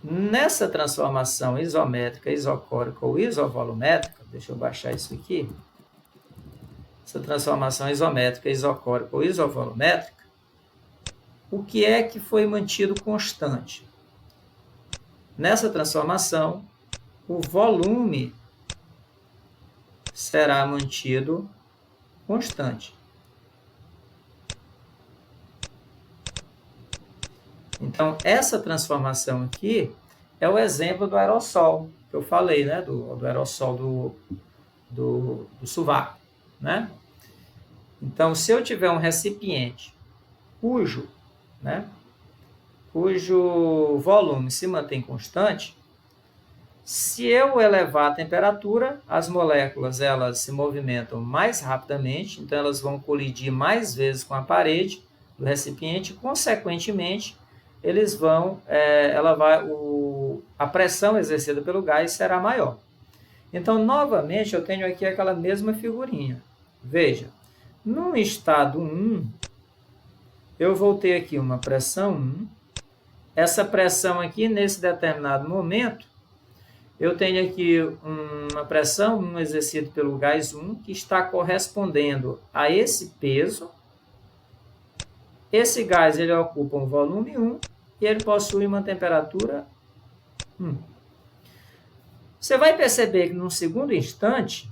S1: Nessa transformação isométrica, isocórica ou isovolumétrica, deixa eu baixar isso aqui. Essa transformação isométrica, isocórica ou isovolumétrica, o que é que foi mantido constante? Nessa transformação, o volume será mantido constante. Então, essa transformação aqui é o exemplo do aerossol, que eu falei, né? Do aerossol do sovaco, né? Então, se eu tiver um recipiente cujo volume se mantém constante, se eu elevar a temperatura, as moléculas elas se movimentam mais rapidamente, então elas vão colidir mais vezes com a parede do recipiente, consequentemente, a pressão exercida pelo gás será maior. Então, novamente, eu tenho aqui aquela mesma figurinha. Veja, no estado 1, eu vou ter aqui uma pressão 1. Essa pressão aqui, nesse determinado momento, eu tenho aqui uma pressão 1 exercida pelo gás 1, que está correspondendo a esse peso. Esse gás ele ocupa um volume 1 e ele possui uma temperatura 1. Você vai perceber que, num segundo instante,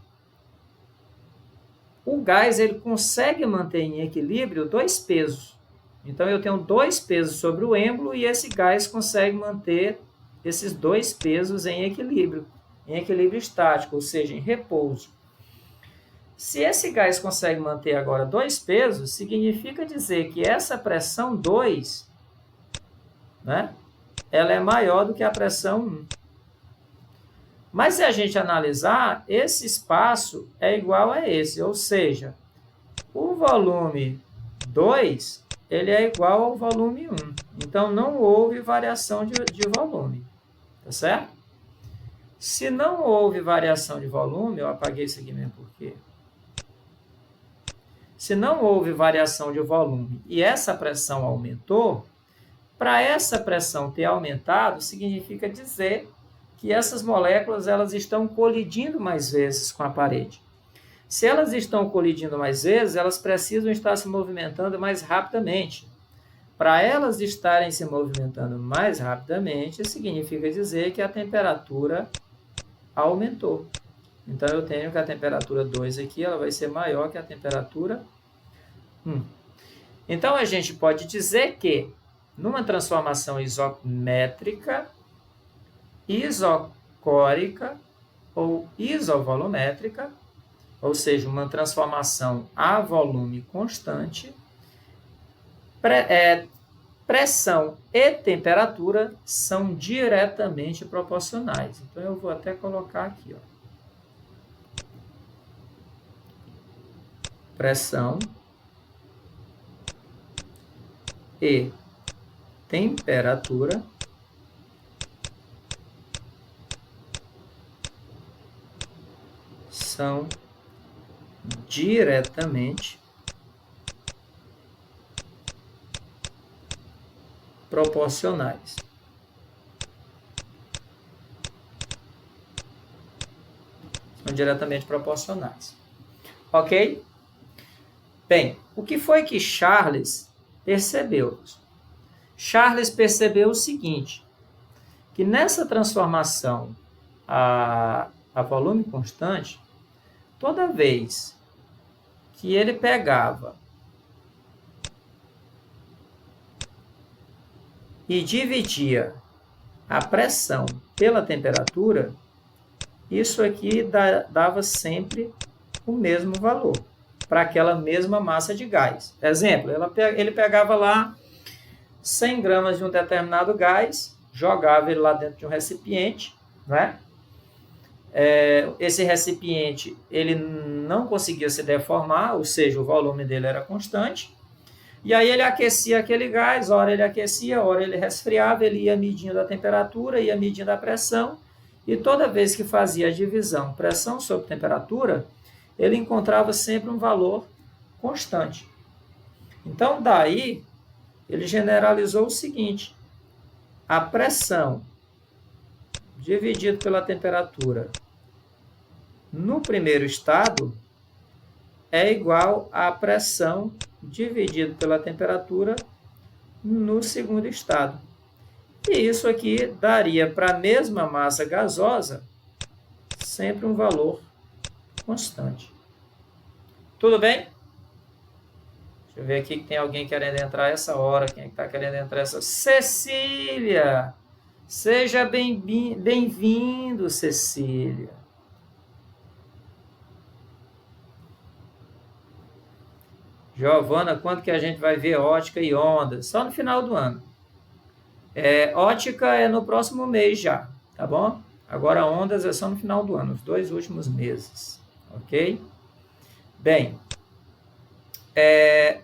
S1: o gás ele consegue manter em equilíbrio 2 pesos. Então, eu tenho 2 pesos sobre o êmbolo e esse gás consegue manter esses 2 pesos em equilíbrio estático, ou seja, em repouso. Se esse gás consegue manter agora 2 pesos, significa dizer que essa pressão 2, ela é maior do que a pressão 1. Mas se a gente analisar, esse espaço é igual a esse, ou seja, o volume 2 ele é igual ao volume 1. Então, não houve variação de volume. Tá certo? Se não houve variação de volume, eu apaguei isso aqui mesmo porque... Se não houve variação de volume e essa pressão aumentou, para essa pressão ter aumentado, significa dizer que essas moléculas elas estão colidindo mais vezes com a parede. Se elas estão colidindo mais vezes, elas precisam estar se movimentando mais rapidamente. Para elas estarem se movimentando mais rapidamente, significa dizer que a temperatura aumentou. Então, eu tenho que a temperatura 2 aqui ela vai ser maior que a temperatura 1. Então, a gente pode dizer que, numa transformação isométrica, isocórica ou isovolumétrica, ou seja, uma transformação a volume constante, pressão e temperatura são diretamente proporcionais. Então, eu vou até colocar aqui, ó. Pressão e temperatura são diretamente proporcionais. São diretamente proporcionais. Ok? Bem, o que foi que Charles percebeu? Charles percebeu o seguinte, que nessa transformação a volume constante, toda vez que ele pegava e dividia a pressão pela temperatura, isso aqui dava sempre o mesmo valor para aquela mesma massa de gás. Exemplo, ele pegava lá 100 gramas de um determinado gás, jogava ele lá dentro de um recipiente, né? Esse recipiente ele não conseguia se deformar, ou seja, o volume dele era constante. E aí ele aquecia aquele gás, ora ele aquecia, ora ele resfriava, ele ia medindo a temperatura, ia medindo a pressão, e toda vez que fazia a divisão pressão sobre temperatura, ele encontrava sempre um valor constante. Então, daí, ele generalizou o seguinte, a pressão dividido pela temperatura no primeiro estado é igual à pressão dividido pela temperatura no segundo estado. E isso aqui daria para a mesma massa gasosa sempre um valor constante. Tudo bem? Deixa eu ver aqui que tem alguém querendo entrar essa hora. Quem é que está querendo entrar essa? Cecília! Seja bem-vindo, Cecília. Giovana, quando que a gente vai ver ótica e ondas? Só no final do ano. Ótica é no próximo mês já, tá bom? Agora ondas é só no final do ano, os 2 últimos meses, ok? Bem,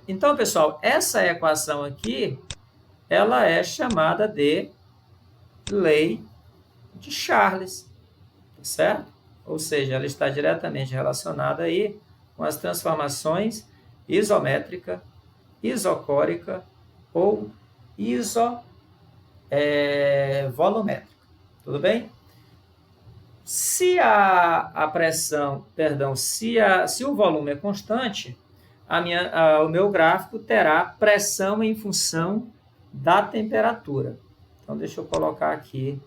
S1: então, pessoal, essa equação aqui, ela é chamada de lei de Charles, tá certo? Ou seja, ela está diretamente relacionada aí com as transformações isométrica, isocórica ou volumétrica. Tudo bem? Se a pressão, perdão, se o volume é constante, o meu gráfico terá pressão em função da temperatura. Então, deixa eu colocar aqui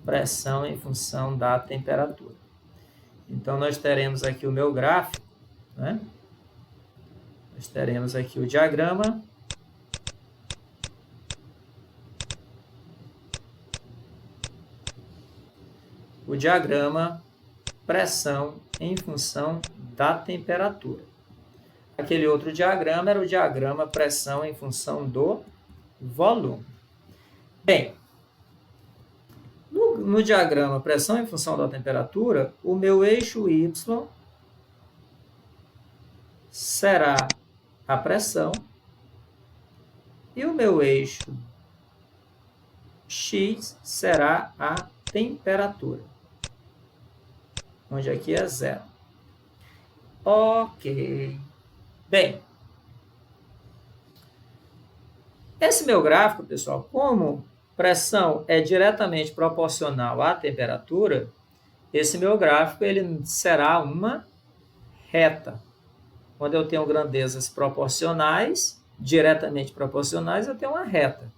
S1: pressão em função da temperatura. Então, nós teremos aqui o meu gráfico, né? Nós teremos aqui o diagrama. O diagrama pressão em função da temperatura. Aquele outro diagrama era o diagrama pressão em função do volume. Bem, no diagrama pressão em função da temperatura, o meu eixo Y será a pressão e o meu eixo X será a temperatura, onde aqui é 0. Ok. Bem, esse meu gráfico, pessoal, como pressão é diretamente proporcional à temperatura, esse meu gráfico ele será uma reta. Quando eu tenho grandezas proporcionais, diretamente proporcionais, eu tenho uma reta.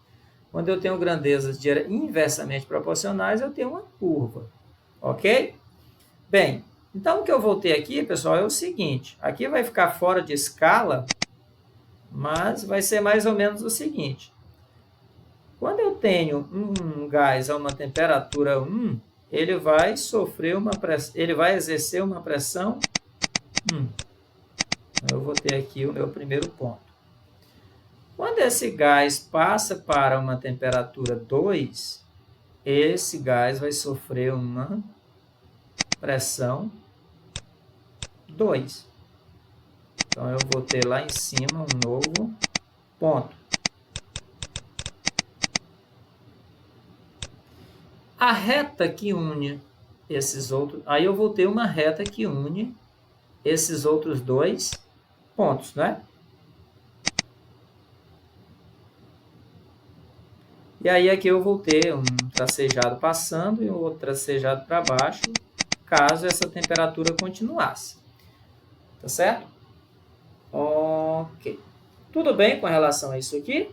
S1: Quando eu tenho grandezas inversamente proporcionais, eu tenho uma curva. Ok? Bem, então o que eu vou ter aqui, pessoal, é o seguinte. Aqui vai ficar fora de escala, mas vai ser mais ou menos o seguinte. Quando eu tenho um gás a uma temperatura 1, ele vai exercer uma pressão 1. Eu vou ter aqui o meu primeiro ponto. Quando esse gás passa para uma temperatura 2, esse gás vai sofrer uma pressão 2. Então, eu vou ter lá em cima um novo ponto. A reta que une esses outros... Aí eu vou ter uma reta que une esses outros 2 pontos, né? E aí aqui eu vou ter um tracejado passando e um outro tracejado para baixo, caso essa temperatura continuasse. Tá certo? Ok. Tudo bem com relação a isso aqui?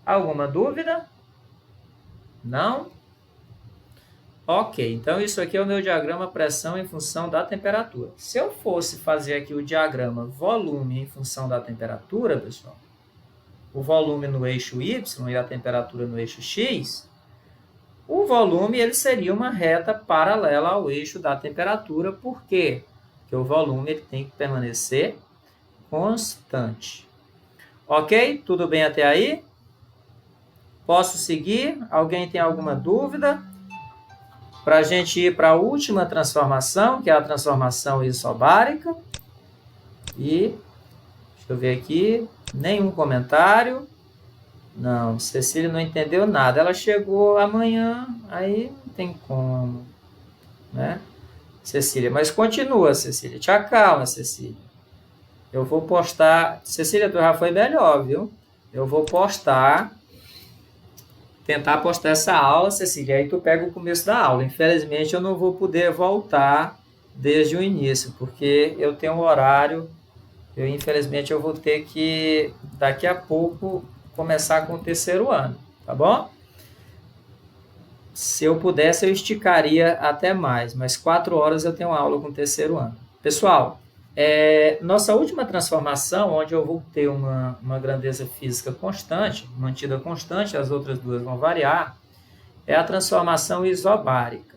S1: Alguma dúvida? Não? Ok, então isso aqui é o meu diagrama pressão em função da temperatura. Se eu fosse fazer aqui o diagrama volume em função da temperatura, pessoal, o volume no eixo Y e a temperatura no eixo X, o volume ele seria uma reta paralela ao eixo da temperatura. Por quê? Porque o volume ele tem que permanecer constante. Ok? Tudo bem até aí? Posso seguir? Alguém tem alguma dúvida? Para a gente ir para a última transformação, que é a transformação isobárica. E, deixa eu ver aqui, nenhum comentário. Não, Cecília não entendeu nada. Ela chegou amanhã, aí não tem como, né? Cecília, mas continua, Cecília. Te acalma, Cecília. Eu vou postar... Cecília, tu já foi melhor, viu? Eu vou postar... Tentar postar essa aula, Cecília, aí tu pega o começo da aula. Infelizmente, eu não vou poder voltar desde o início, porque eu tenho um horário, infelizmente, eu vou ter que, daqui a pouco, começar com o terceiro ano, tá bom? Se eu pudesse, eu esticaria até mais, mas 4 horas eu tenho aula com o terceiro ano. Pessoal, nossa última transformação, onde eu vou ter uma grandeza física constante, mantida constante, as outras duas vão variar, é a transformação isobárica.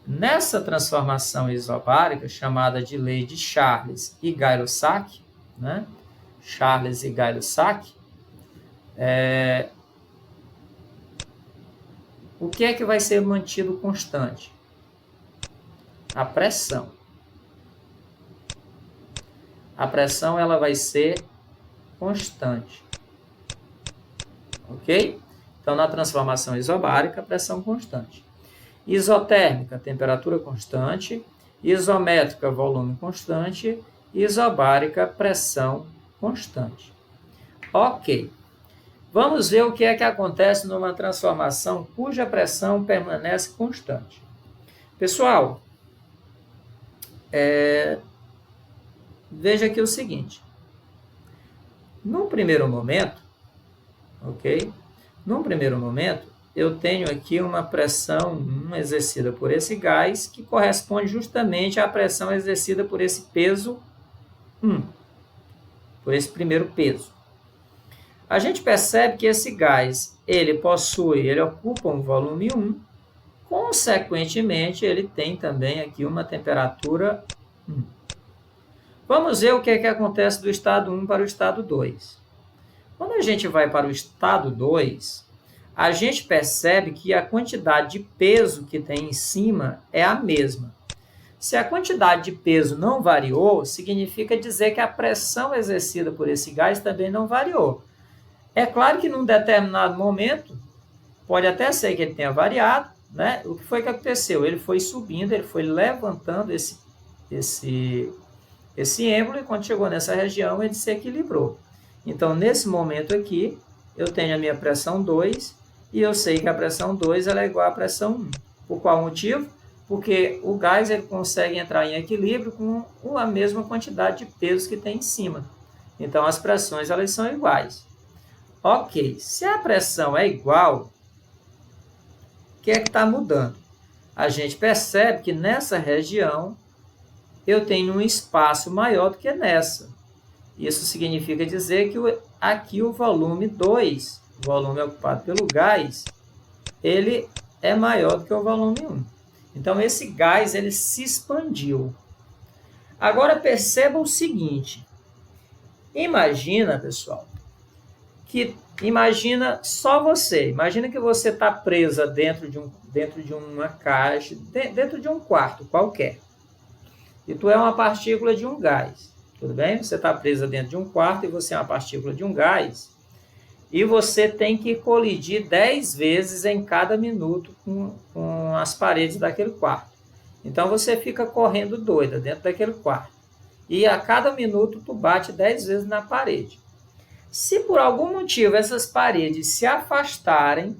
S1: Nessa transformação isobárica, chamada de lei de Charles e Gay-Lussac, né? Charles e Gay-Lussac, o que é que vai ser mantido constante? A pressão. A pressão ela vai ser constante. Ok? Então, na transformação isobárica, pressão constante. Isotérmica, temperatura constante. Isométrica, volume constante. Isobárica, pressão constante. Ok. Vamos ver o que é que acontece numa transformação cuja pressão permanece constante. Pessoal, veja aqui o seguinte. No primeiro momento, ok? No primeiro momento, eu tenho aqui uma pressão exercida por esse gás que corresponde justamente à pressão exercida por esse peso 1, por esse primeiro peso. A gente percebe que esse gás, ele ocupa um volume 1, consequentemente, ele tem também aqui uma temperatura 1. Vamos ver o que é que acontece do estado 1 para o estado 2. Quando a gente vai para o estado 2, a gente percebe que a quantidade de peso que tem em cima é a mesma. Se a quantidade de peso não variou, significa dizer que a pressão exercida por esse gás também não variou. É claro que num determinado momento, pode até ser que ele tenha variado, né? O que foi que aconteceu? Ele foi subindo, ele foi levantando esse êmbolo, e quando chegou nessa região, ele se equilibrou. Então, nesse momento aqui, eu tenho a minha pressão 2, e eu sei que a pressão 2 ela é igual à pressão 1. Por qual motivo? Porque o gás ele consegue entrar em equilíbrio com a mesma quantidade de peso que tem em cima. Então, as pressões elas são iguais. Ok, se a pressão é igual, o que é que está mudando? A gente percebe que nessa região eu tenho um espaço maior do que nessa. Isso significa dizer que aqui o volume 2, o volume ocupado pelo gás, ele é maior do que o volume 1. Então, esse gás ele se expandiu. Agora, perceba o seguinte. Imagina, pessoal, imagina só você. Imagina que você está presa dentro de uma caixa, dentro de um quarto qualquer. E tu é uma partícula de um gás. Tudo bem? Você está presa dentro de um quarto e você é uma partícula de um gás. E você tem que colidir 10 vezes em cada minuto com as paredes daquele quarto. Então, você fica correndo doida dentro daquele quarto. E a cada minuto, tu bate 10 vezes na parede. Se por algum motivo essas paredes se afastarem,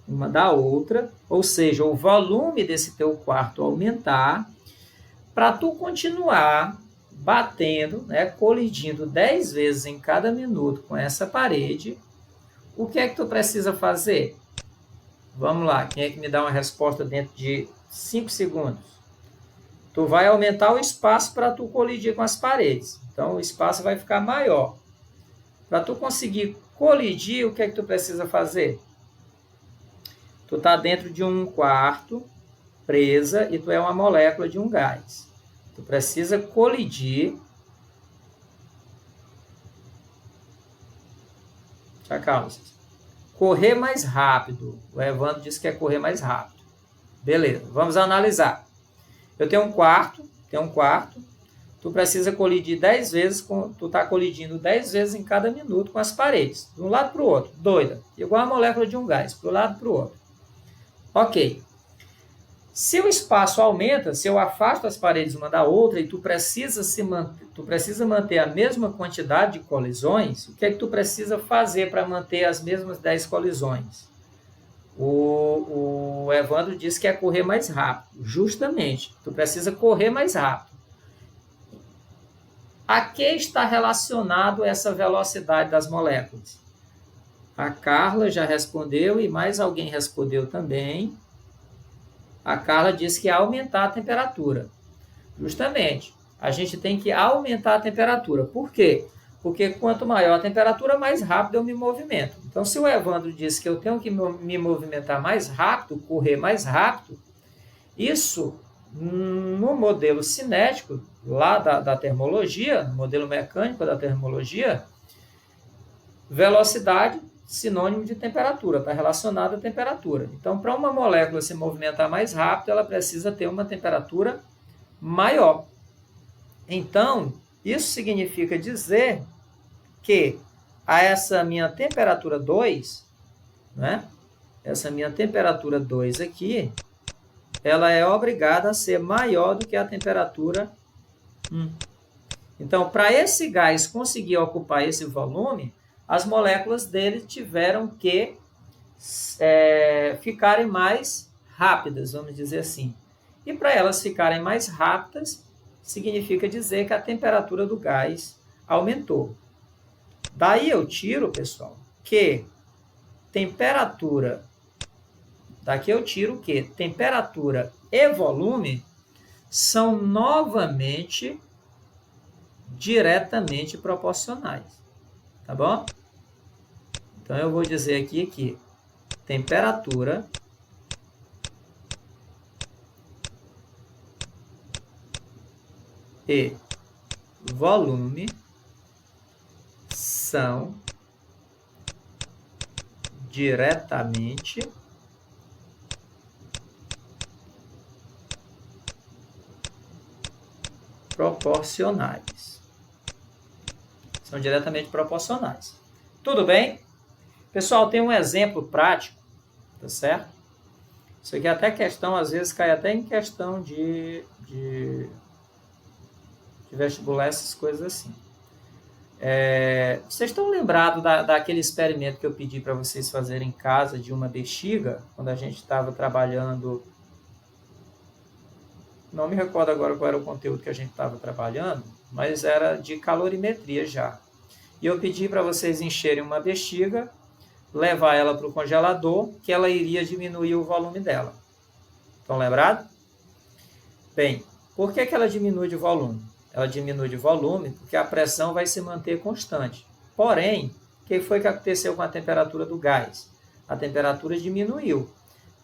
S1: uma da outra, ou seja, o volume desse teu quarto aumentar, para tu continuar batendo, né, colidindo 10 vezes em cada minuto com essa parede, o que é que tu precisa fazer? Vamos lá, quem é que me dá uma resposta dentro de 5 segundos? Tu vai aumentar o espaço para tu colidir com as paredes. Então, o espaço vai ficar maior. Para tu conseguir colidir, o que é que tu precisa fazer? Tu está dentro de um quarto, presa, e tu é uma molécula de um gás. Tu precisa colidir. Calma. Correr mais rápido. O Evandro disse que é correr mais rápido. Beleza, vamos analisar. Eu tenho um quarto. Tu precisa colidir 10 vezes, tu está colidindo 10 vezes em cada minuto com as paredes. De um lado para o outro. Doida. Igual a molécula de um gás. Para um lado para o outro. Ok. Se o espaço aumenta, se eu afasto as paredes uma da outra e tu precisa manter a mesma quantidade de colisões, o que é que tu precisa fazer para manter as mesmas 10 colisões? O Evandro disse que é correr mais rápido. Justamente, tu precisa correr mais rápido. A que está relacionado essa velocidade das moléculas? A Carla já respondeu e mais alguém respondeu também. A Carla disse que é aumentar a temperatura. Justamente, a gente tem que aumentar a temperatura. Por quê? Porque quanto maior a temperatura, mais rápido eu me movimento. Então, se o Evandro disse que eu tenho que me movimentar mais rápido, correr mais rápido, isso, no modelo cinético, lá da termologia, no modelo mecânico da termologia, velocidade sinônimo de temperatura, está relacionado à temperatura. Então, para uma molécula se movimentar mais rápido, ela precisa ter uma temperatura maior. Então, isso significa dizer que a essa minha temperatura 2, né? Essa minha temperatura 2 aqui, ela é obrigada a ser maior do que a temperatura 1. Então, para esse gás conseguir ocupar esse volume, as moléculas dele tiveram que ficarem mais rápidas, vamos dizer assim. E para elas ficarem mais rápidas, significa dizer que a temperatura do gás aumentou. Daí eu tiro, pessoal, que temperatura... Daqui eu tiro que temperatura e volume são novamente diretamente proporcionais. Tá bom? Então, eu vou dizer aqui que temperatura e volume são diretamente proporcionais. São diretamente proporcionais. Tudo bem? Pessoal, tem um exemplo prático, tá certo? Isso aqui é até questão, às vezes cai até em questão de vestibular, essas coisas assim. Vocês estão lembrados daquele experimento que eu pedi para vocês fazerem em casa de uma bexiga, quando a gente estava trabalhando... Não me recordo agora qual era o conteúdo que a gente estava trabalhando, mas era de calorimetria já. E eu pedi para vocês encherem uma bexiga, levar ela para o congelador, que ela iria diminuir o volume dela. Estão lembrados? Bem, por que ela diminui de volume? Ela diminui de volume porque a pressão vai se manter constante. Porém, o que foi que aconteceu com a temperatura do gás? A temperatura diminuiu.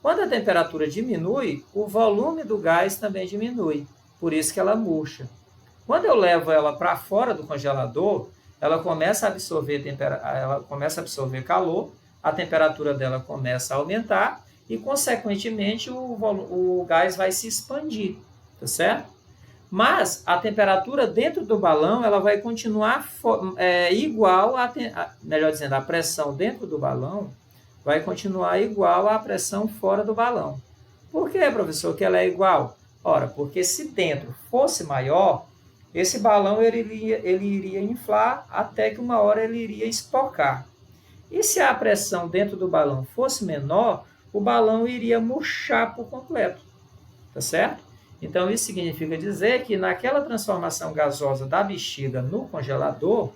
S1: Quando a temperatura diminui, o volume do gás também diminui. Por isso que ela murcha. Quando eu levo ela para fora do congelador, ela começa a absorver calor, a temperatura dela começa a aumentar e, consequentemente, o gás vai se expandir, tá certo? Mas a temperatura dentro do balão ela vai continuar igual, melhor dizendo, a pressão dentro do balão vai continuar igual à pressão fora do balão. Por que, professor, que ela é igual? Ora, porque se dentro fosse maior, esse balão ele iria inflar até que uma hora ele iria espocar. E se a pressão dentro do balão fosse menor, o balão iria murchar por completo, tá certo? Então, isso significa dizer que naquela transformação gasosa da bexiga no congelador,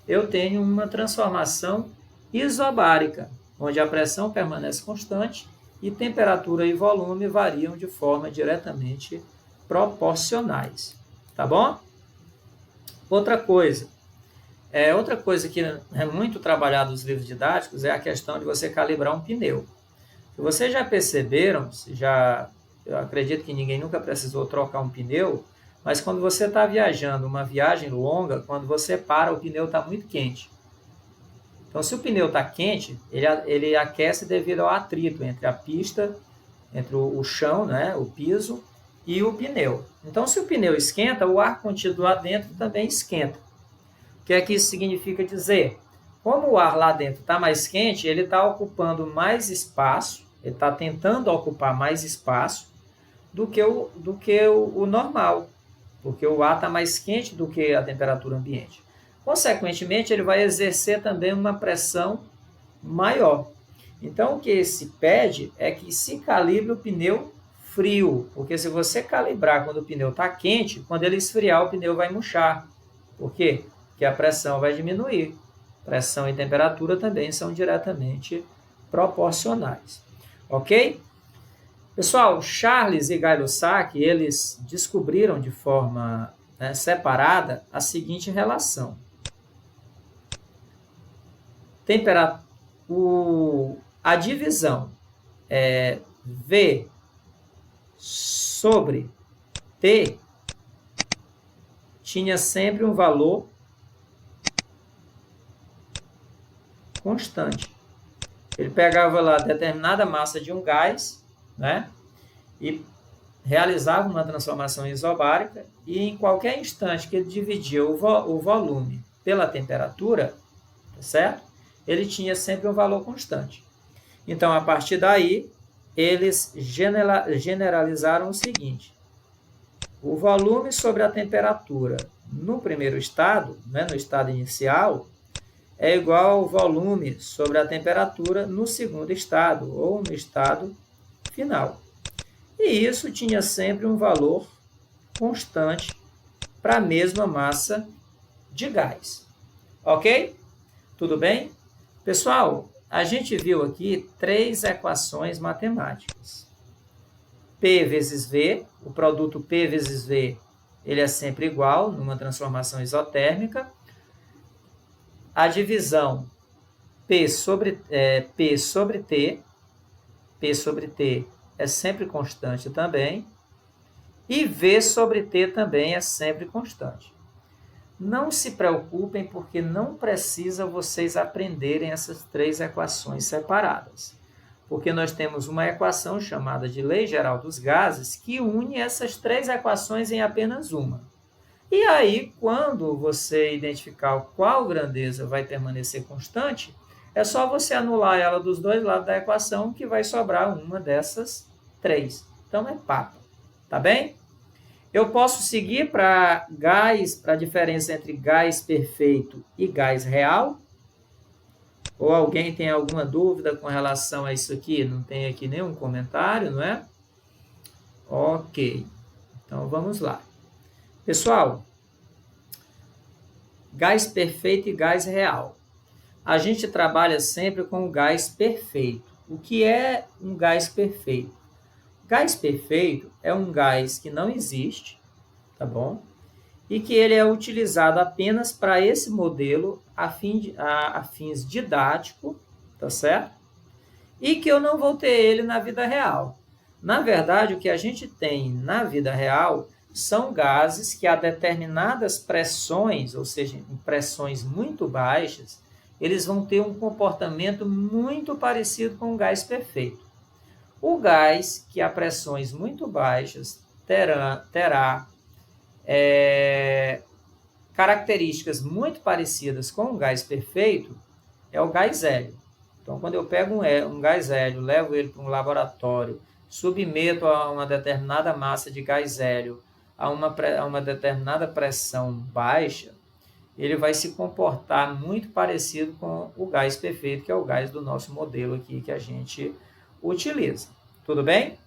S1: eu tenho uma transformação isobárica, onde a pressão permanece constante e temperatura e volume variam de forma diretamente proporcionais, tá bom? Outra coisa que é muito trabalhada nos livros didáticos é a questão de você calibrar um pneu. Se vocês já perceberam, eu acredito que ninguém nunca precisou trocar um pneu, mas quando você está viajando uma viagem longa, quando você para, o pneu está muito quente. Então, se o pneu está quente, ele aquece devido ao atrito entre a pista, entre o chão, né, o piso, e o pneu. Então, se o pneu esquenta, o ar contido lá dentro também esquenta. O que é que isso significa dizer? Como o ar lá dentro está mais quente, ele está ocupando mais espaço, ele está tentando ocupar mais espaço do que o normal, porque o ar está mais quente do que a temperatura ambiente. Consequentemente, ele vai exercer também uma pressão maior. Então, o que se pede é que se calibre o pneu frio, porque se você calibrar quando o pneu está quente, quando ele esfriar, o pneu vai murchar. Por quê? Porque a pressão vai diminuir. Pressão e temperatura também são diretamente proporcionais. Ok? Pessoal, Charles e Gay-Lussac, eles descobriram de forma separada a seguinte relação. A divisão V sobre T tinha sempre um valor constante. Ele pegava lá determinada massa de um gás, né, e realizava uma transformação isobárica, e em qualquer instante que ele dividia o volume pela temperatura, tá certo? Ele tinha sempre um valor constante. Então, a partir daí, eles generalizaram o seguinte: o volume sobre a temperatura no primeiro estado, né, no estado inicial, é igual ao volume sobre a temperatura no segundo estado, ou no estado final. E isso tinha sempre um valor constante para a mesma massa de gás. Ok? Tudo bem? Pessoal, a gente viu aqui 3 equações matemáticas. P vezes V, o produto P vezes V, ele é sempre igual numa transformação isotérmica. A divisão P sobre T é sempre constante também, e V sobre T também é sempre constante. Não se preocupem, porque não precisa vocês aprenderem essas 3 equações separadas, porque nós temos uma equação chamada de Lei Geral dos Gases que une essas 3 equações em apenas uma. E aí, quando você identificar qual grandeza vai permanecer constante, é só você anular ela dos dois lados da equação, que vai sobrar uma dessas 3. Então, é papo. Tá bem? Eu posso seguir para gás, para a diferença entre gás perfeito e gás real? Ou alguém tem alguma dúvida com relação a isso aqui? Não tem aqui nenhum comentário, não é? Ok. Então, vamos lá. Pessoal, gás perfeito e gás real. A gente trabalha sempre com o gás perfeito. O que é um gás perfeito? Gás perfeito é um gás que não existe, tá bom? E que ele é utilizado apenas para esse modelo a fins didáticos, tá certo? E que eu não vou ter ele na vida real. Na verdade, o que a gente tem na vida real são gases que a determinadas pressões, ou seja, em pressões muito baixas, eles vão ter um comportamento muito parecido com o gás perfeito. O gás que a pressões muito baixas terá características muito parecidas com o gás perfeito é o gás hélio. Então, quando eu pego um gás hélio, levo ele para um laboratório, submeto a uma determinada massa de gás hélio a uma determinada pressão baixa, ele vai se comportar muito parecido com o gás perfeito, que é o gás do nosso modelo aqui que a gente utiliza. Tudo bem?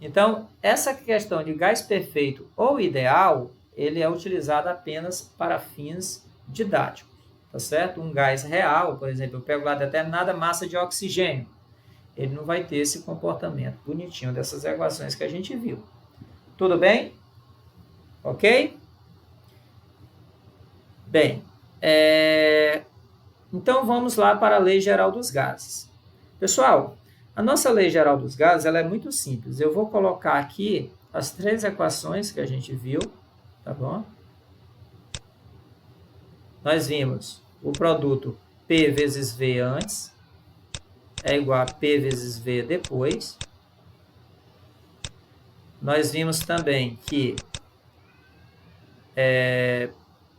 S1: Então, essa questão de gás perfeito ou ideal, ele é utilizado apenas para fins didáticos, tá certo? Um gás real, por exemplo, eu pego lá determinada massa de oxigênio, ele não vai ter esse comportamento bonitinho dessas equações que a gente viu. Tudo bem? Ok? Bem, então vamos lá para a Lei Geral dos Gases. Pessoal, a nossa Lei Geral dos Gases ela é muito simples. Eu vou colocar aqui as 3 equações que a gente viu, tá bom? Nós vimos o produto P vezes V antes é igual a P vezes V depois. Nós vimos também que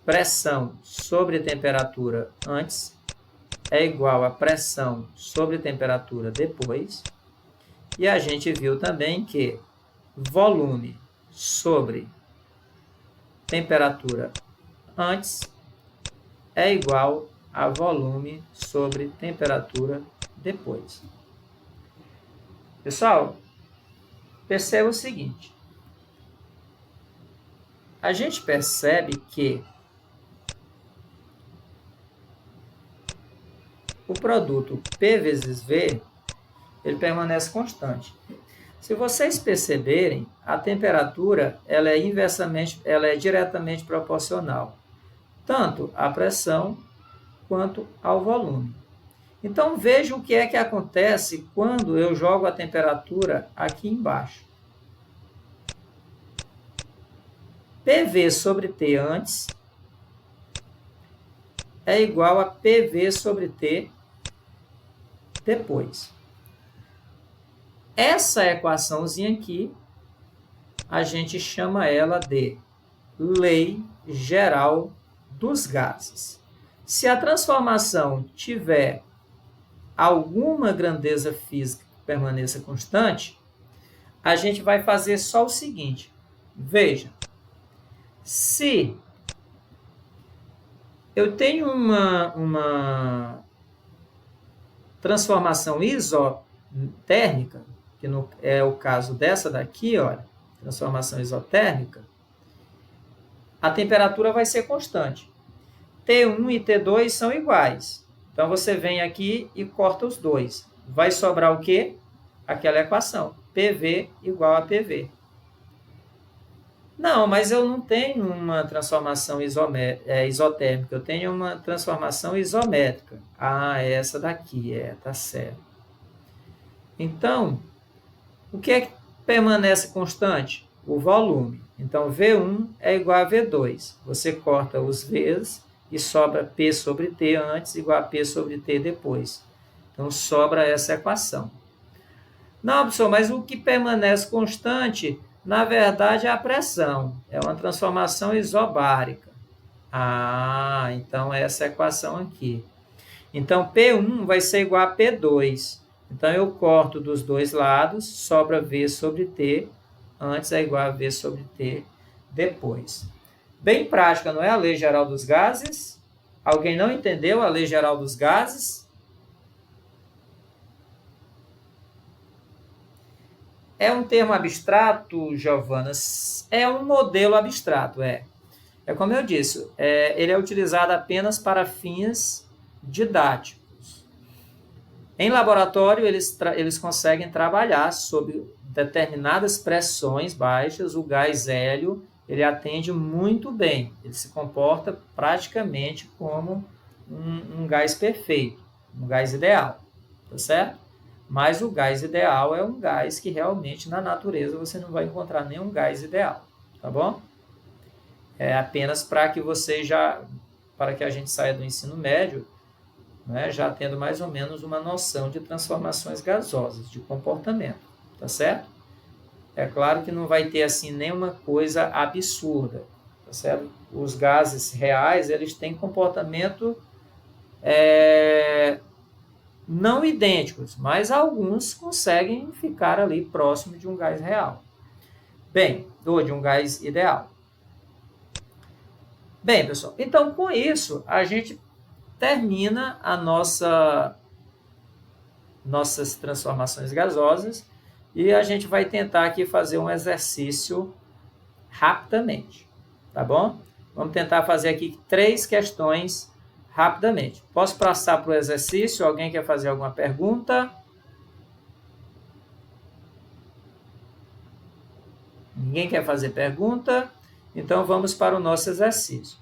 S1: pressão sobre temperatura antes é igual a pressão sobre temperatura depois. E a gente viu também que volume sobre temperatura antes é igual a volume sobre temperatura depois. Pessoal, perceba o seguinte. A gente percebe que o produto P vezes V, ele permanece constante. Se vocês perceberem, a temperatura ela é diretamente proporcional, tanto à pressão quanto ao volume. Então, veja o que é que acontece quando eu jogo a temperatura aqui embaixo. PV sobre T antes é igual a PV sobre T depois. Essa equaçãozinha aqui, a gente chama ela de Lei Geral dos Gases. Se a transformação tiver alguma grandeza física que permaneça constante, a gente vai fazer só o seguinte. Veja, se eu tenho uma transformação isotérmica, que é o caso dessa daqui, olha, transformação isotérmica, a temperatura vai ser constante. T1 e T2 são iguais. Então, você vem aqui e corta os dois. Vai sobrar o quê? Aquela equação. PV igual a PV. Não, mas eu não tenho uma transformação isotérmica. Eu tenho uma transformação isométrica. Ah, essa daqui, tá certo. Então, o que é que permanece constante? O volume. Então, V1 é igual a V2. Você corta os V's e sobra P sobre T antes igual a P sobre T depois. Então, sobra essa equação. Não, professor, mas o que permanece constante, na verdade, é a pressão. É uma transformação isobárica. Ah, então é essa equação aqui. Então, P1 vai ser igual a P2. Então, eu corto dos dois lados, sobra V sobre T, antes é igual a V sobre T depois. Bem prática, não é? A Lei Geral dos Gases. Alguém não entendeu a Lei Geral dos Gases? É um termo abstrato, Giovana? É um modelo abstrato, É como eu disse, ele é utilizado apenas para fins didáticos. Em laboratório, eles conseguem trabalhar sob determinadas pressões baixas. O gás hélio, ele atende muito bem. Ele se comporta praticamente como um gás perfeito, um gás ideal, tá certo? Mas o gás ideal é um gás que realmente na natureza você não vai encontrar nenhum gás ideal, tá bom? É apenas para que para que a gente saia do ensino médio, né, já tendo mais ou menos uma noção de transformações gasosas, de comportamento, tá certo? É claro que não vai ter assim nenhuma coisa absurda, tá certo? Os gases reais, eles têm comportamento não idênticos, mas alguns conseguem ficar ali próximo de um gás real. Bem, ou de um gás ideal. Bem, pessoal, então com isso a gente termina a nossa nossas transformações gasosas e a gente vai tentar aqui fazer um exercício rapidamente, tá bom? Vamos tentar fazer aqui 3 questões rapidamente. Posso passar para o exercício? Alguém quer fazer alguma pergunta? Ninguém quer fazer pergunta? Então, vamos para o nosso exercício.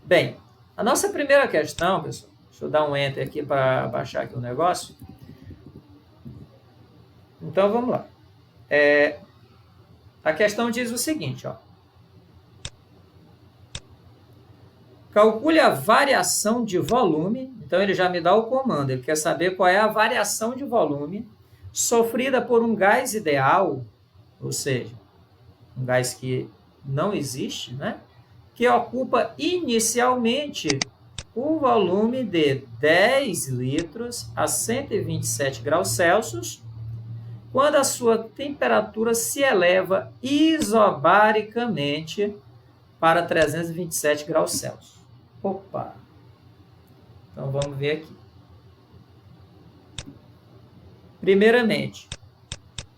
S1: Bem, a nossa primeira questão, pessoal, deixa eu dar um enter aqui para baixar aqui o negócio. Então, vamos lá. A questão diz o seguinte, ó. Calcule a variação de volume. Então, ele já me dá o comando. Ele quer saber qual é a variação de volume sofrida por um gás ideal, ou seja, um gás que não existe, né? Que ocupa inicialmente o volume de 10 litros a 127 graus Celsius, quando a sua temperatura se eleva isobaricamente para 327 graus Celsius. Opa! Então, vamos ver aqui. Primeiramente,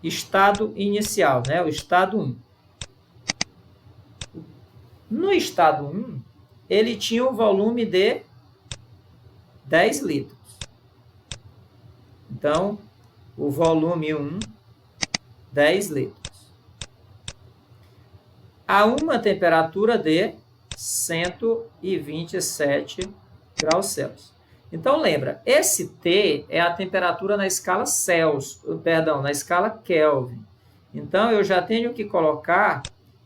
S1: estado inicial, né? O estado 1. No estado 1, ele tinha um volume de 10 litros. Então, o volume 1, 10 litros. A uma temperatura de 127 graus Celsius. Então, lembra, esse T é a temperatura na escala Celsius, perdão, na escala Kelvin. Então, eu já tenho que colocar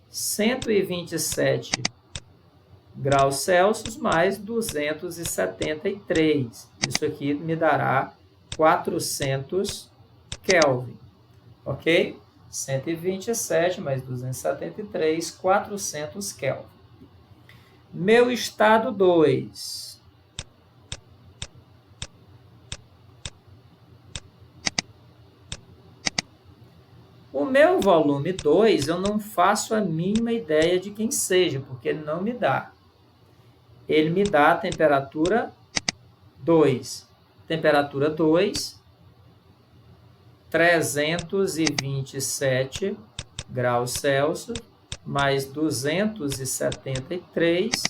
S1: 127 graus Celsius mais 273. Isso aqui me dará 400 Kelvin, ok? 127 mais 273, 400 Kelvin. Meu estado 2. O meu volume 2, eu não faço a mínima ideia de quem seja, porque ele não me dá. Ele me dá a temperatura 2. Temperatura 2, 327 graus Celsius, mais 273,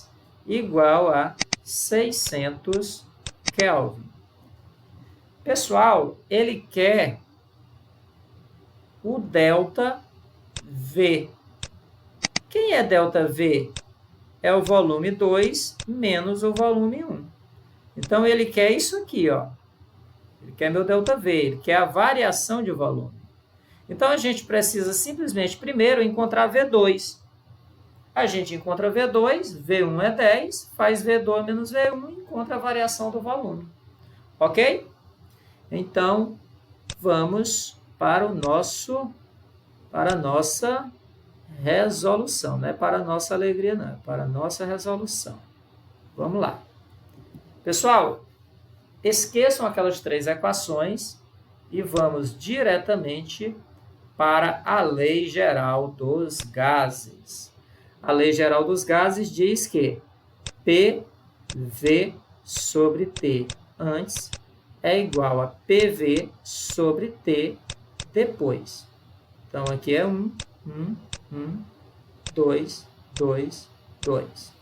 S1: igual a 600 Kelvin. Pessoal, ele quer o delta V. Quem é delta V? É o volume 2 menos o volume 1. Então, ele quer isso aqui, ó. Ele quer meu delta V, ele quer a variação de volume. Então, a gente precisa simplesmente, primeiro, encontrar V2. A gente encontra V2, V1 é 10, faz V2 menos V1 e encontra a variação do volume. Ok? Então, vamos para a nossa resolução. Não é para a nossa alegria, não. É para a nossa resolução. Vamos lá. Pessoal, esqueçam aquelas 3 equações e vamos diretamente para a lei geral dos gases. A lei geral dos gases diz que PV sobre T antes é igual a PV sobre T depois. Então, aqui é 1, 1, 1, 2, 2, 2.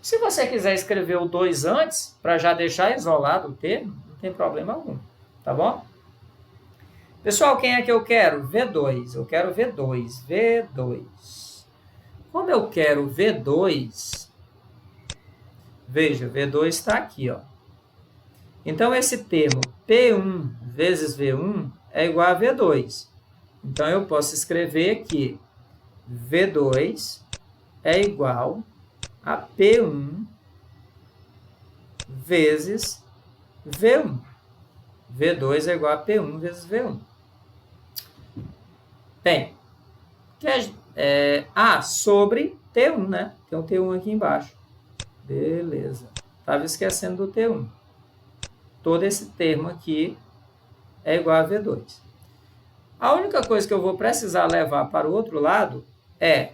S1: Se você quiser escrever o 2 antes, para já deixar isolado o T, não tem problema algum, tá bom? Pessoal, quem é que eu quero? V2. Eu quero V2. V2. Como eu quero V2, veja, V2 está aqui, ó. Então, esse termo P1 vezes V1 é igual a V2. Então, eu posso escrever que V2 é igual a P1 vezes V1. V2 é igual a P1 vezes V1. Bem, sobre T1, né? Tem um T1 aqui embaixo. Beleza. Estava esquecendo do T1. Todo esse termo aqui é igual a V2. A única coisa que eu vou precisar levar para o outro lado é...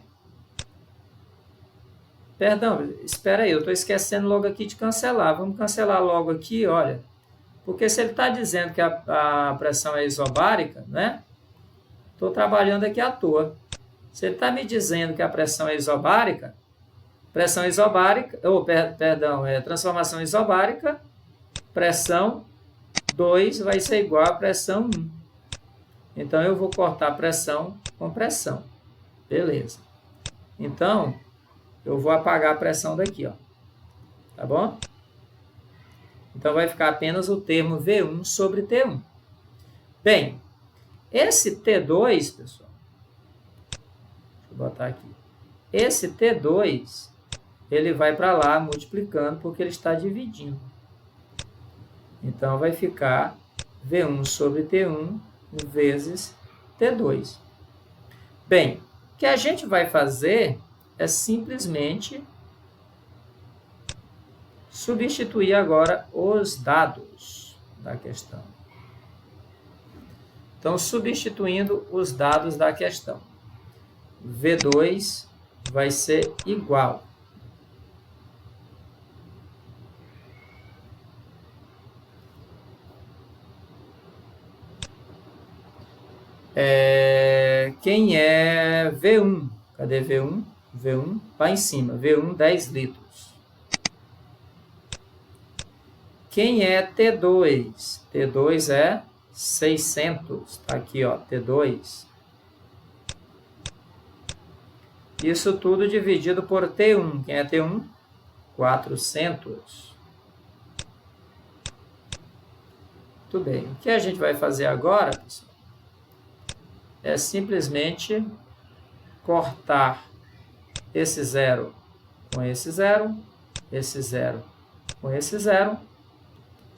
S1: Perdão, espera aí, eu estou esquecendo logo aqui de cancelar. Vamos cancelar logo aqui, olha. Porque se ele está dizendo que a pressão é isobárica, né? Estou trabalhando aqui à toa. Se ele está me dizendo que a pressão é isobárica, transformação isobárica, pressão 2 vai ser igual a pressão 1. Então, eu vou cortar pressão com pressão. Beleza. Então, eu vou apagar a pressão daqui, ó. Tá bom? Então, vai ficar apenas o termo V1 sobre T1. Bem, esse T2, pessoal, deixa eu botar aqui. Esse T2, ele vai para lá multiplicando porque ele está dividindo. Então, vai ficar V1 sobre T1 vezes T2. Bem, o que a gente vai fazer é simplesmente substituir agora os dados da questão. Então, substituindo os dados da questão. V2 vai ser igual. Quem é V1? Cadê V1? V1 lá em cima. V1, 10 litros. Quem é T2? T2 é 600. Está aqui, ó, T2. Isso tudo dividido por T1. Quem é T1? 400. Muito bem. O que a gente vai fazer agora, pessoal, é simplesmente cortar esse zero com esse zero com esse zero,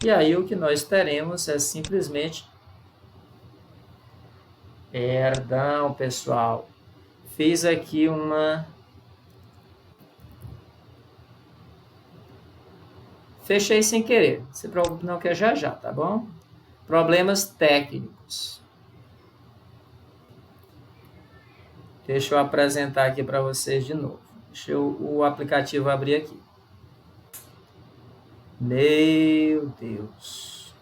S1: e aí o que nós teremos é simplesmente... Perdão, pessoal. Fiz aqui uma... Fechei sem querer. Não se preocupe não, que é já, tá bom? Problemas técnicos. Deixa eu apresentar aqui para vocês de novo. Deixa o aplicativo abrir aqui. Meu Deus.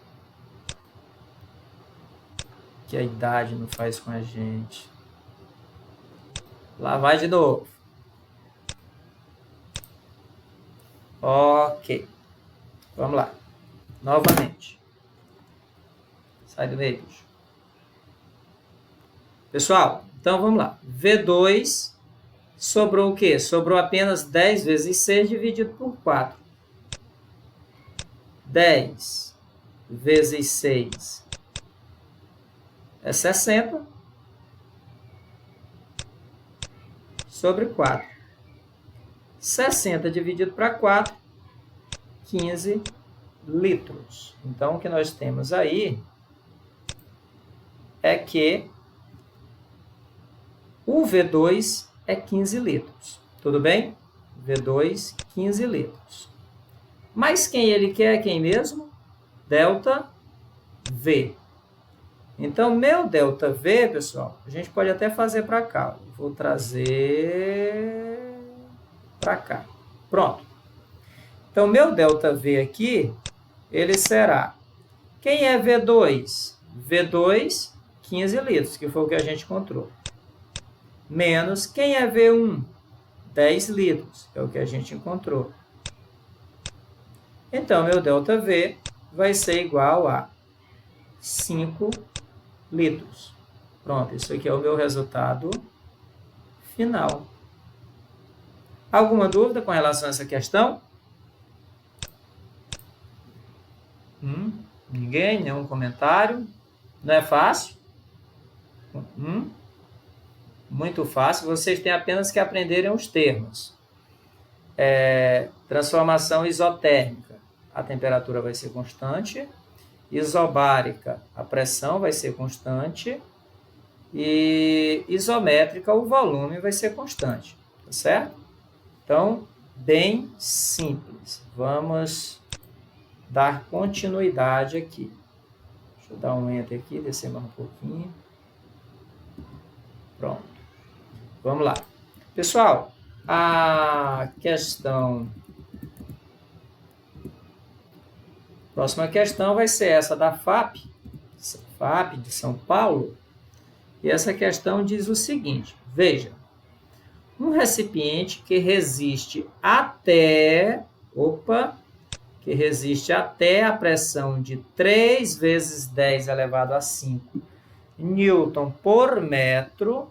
S1: O que a idade não faz com a gente. Lá vai de novo. Ok. Vamos lá. Novamente. Sai do meio, bicho. Pessoal, então vamos lá. V2 sobrou o quê? Sobrou apenas 10 vezes 6 dividido por 4. 10 vezes 6 é 60 sobre 4. 60 dividido para 4, 15 litros. Então, o que nós temos aí é que o V2 é 15 litros. Tudo bem? V2, 15 litros. Mas quem ele quer é quem mesmo? Delta V. Então, meu delta V, pessoal, a gente pode até fazer para cá. Vou trazer para cá. Pronto. Então, meu delta V aqui, ele será... Quem é V2? V2, 15 litros, que foi o que a gente encontrou. Menos, quem é V1? 10 litros, é o que a gente encontrou. Então, meu delta V vai ser igual a 5 litros. Pronto, isso aqui é o meu resultado final. Alguma dúvida com relação a essa questão? Ninguém? Nenhum comentário? Não é fácil? Muito fácil. Vocês têm apenas que aprenderem os termos. Transformação isotérmica, a temperatura vai ser constante. Isobárica, a pressão vai ser constante. E isométrica, o volume vai ser constante. Tá certo? Então, bem simples. Vamos dar continuidade aqui. Deixa eu dar um enter aqui, descer mais um pouquinho. Pronto. Vamos lá. Pessoal, a questão... Próxima questão vai ser essa da FAP de São Paulo. E essa questão diz o seguinte, veja, um recipiente que resiste até a pressão de 3 vezes 10 elevado a 5 Newton por metro.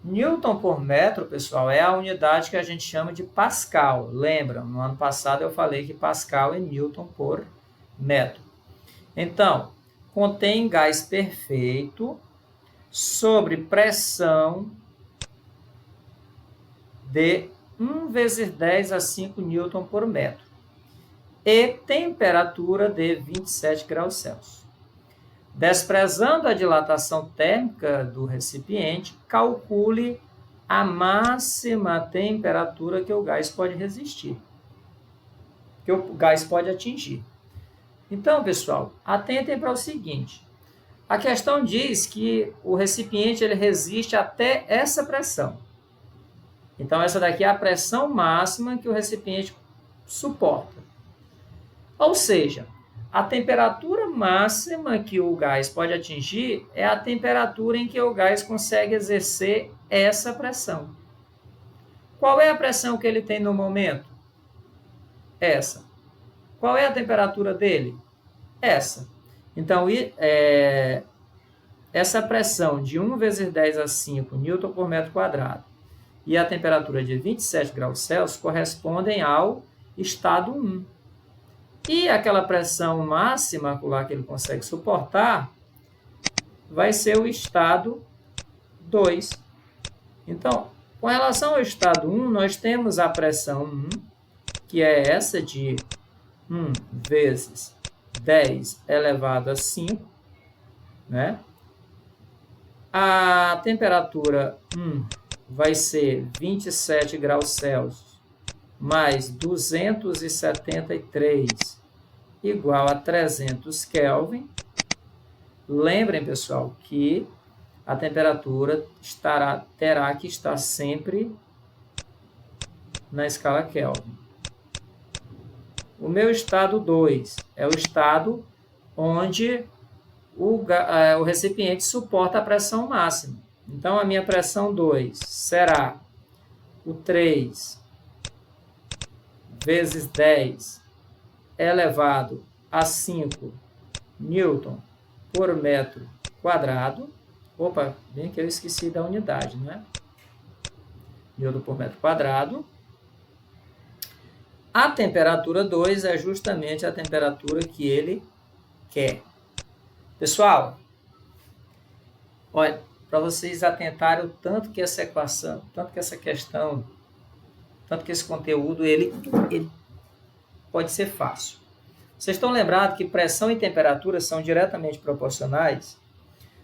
S1: Newton por metro, pessoal, é a unidade que a gente chama de Pascal. Lembram? No ano passado eu falei que Pascal é Newton por metro. Então, contém gás perfeito sobre pressão de 1 vezes 10 a 5 Newton por metro e temperatura de 27 graus Celsius. Desprezando a dilatação térmica do recipiente, calcule a máxima temperatura que o gás pode resistir, que o gás pode atingir. Então, pessoal, atentem para o seguinte. A questão diz que o recipiente ele resiste até essa pressão. Então, essa daqui é a pressão máxima que o recipiente suporta. Ou seja, a temperatura máxima que o gás pode atingir é a temperatura em que o gás consegue exercer essa pressão. Qual é a pressão que ele tem no momento? Essa. Qual é a temperatura dele? Essa. Então, essa pressão de 1 vezes 10 a 5 Newton por metro quadrado e a temperatura de 27 graus Celsius correspondem ao estado 1. E aquela pressão máxima lá que ele consegue suportar vai ser o estado 2. Então, com relação ao estado 1, nós temos a pressão 1, que é essa de 1 vezes 10 elevado a 5, né? A temperatura 1 vai ser 27 graus Celsius mais 273 igual a 300 Kelvin. Lembrem, pessoal, que a temperatura terá que estar sempre na escala Kelvin. O meu estado 2 é o estado onde o recipiente suporta a pressão máxima. Então, a minha pressão 2 será o 3 vezes 10 elevado a 5 Newton por metro quadrado. Opa, bem que eu esqueci da unidade, né? Newton por metro quadrado. A temperatura 2 é justamente a temperatura que ele quer. Pessoal, olha, para vocês atentarem o tanto que essa equação, tanto que essa questão, tanto que esse conteúdo, ele pode ser fácil. Vocês estão lembrados que pressão e temperatura são diretamente proporcionais?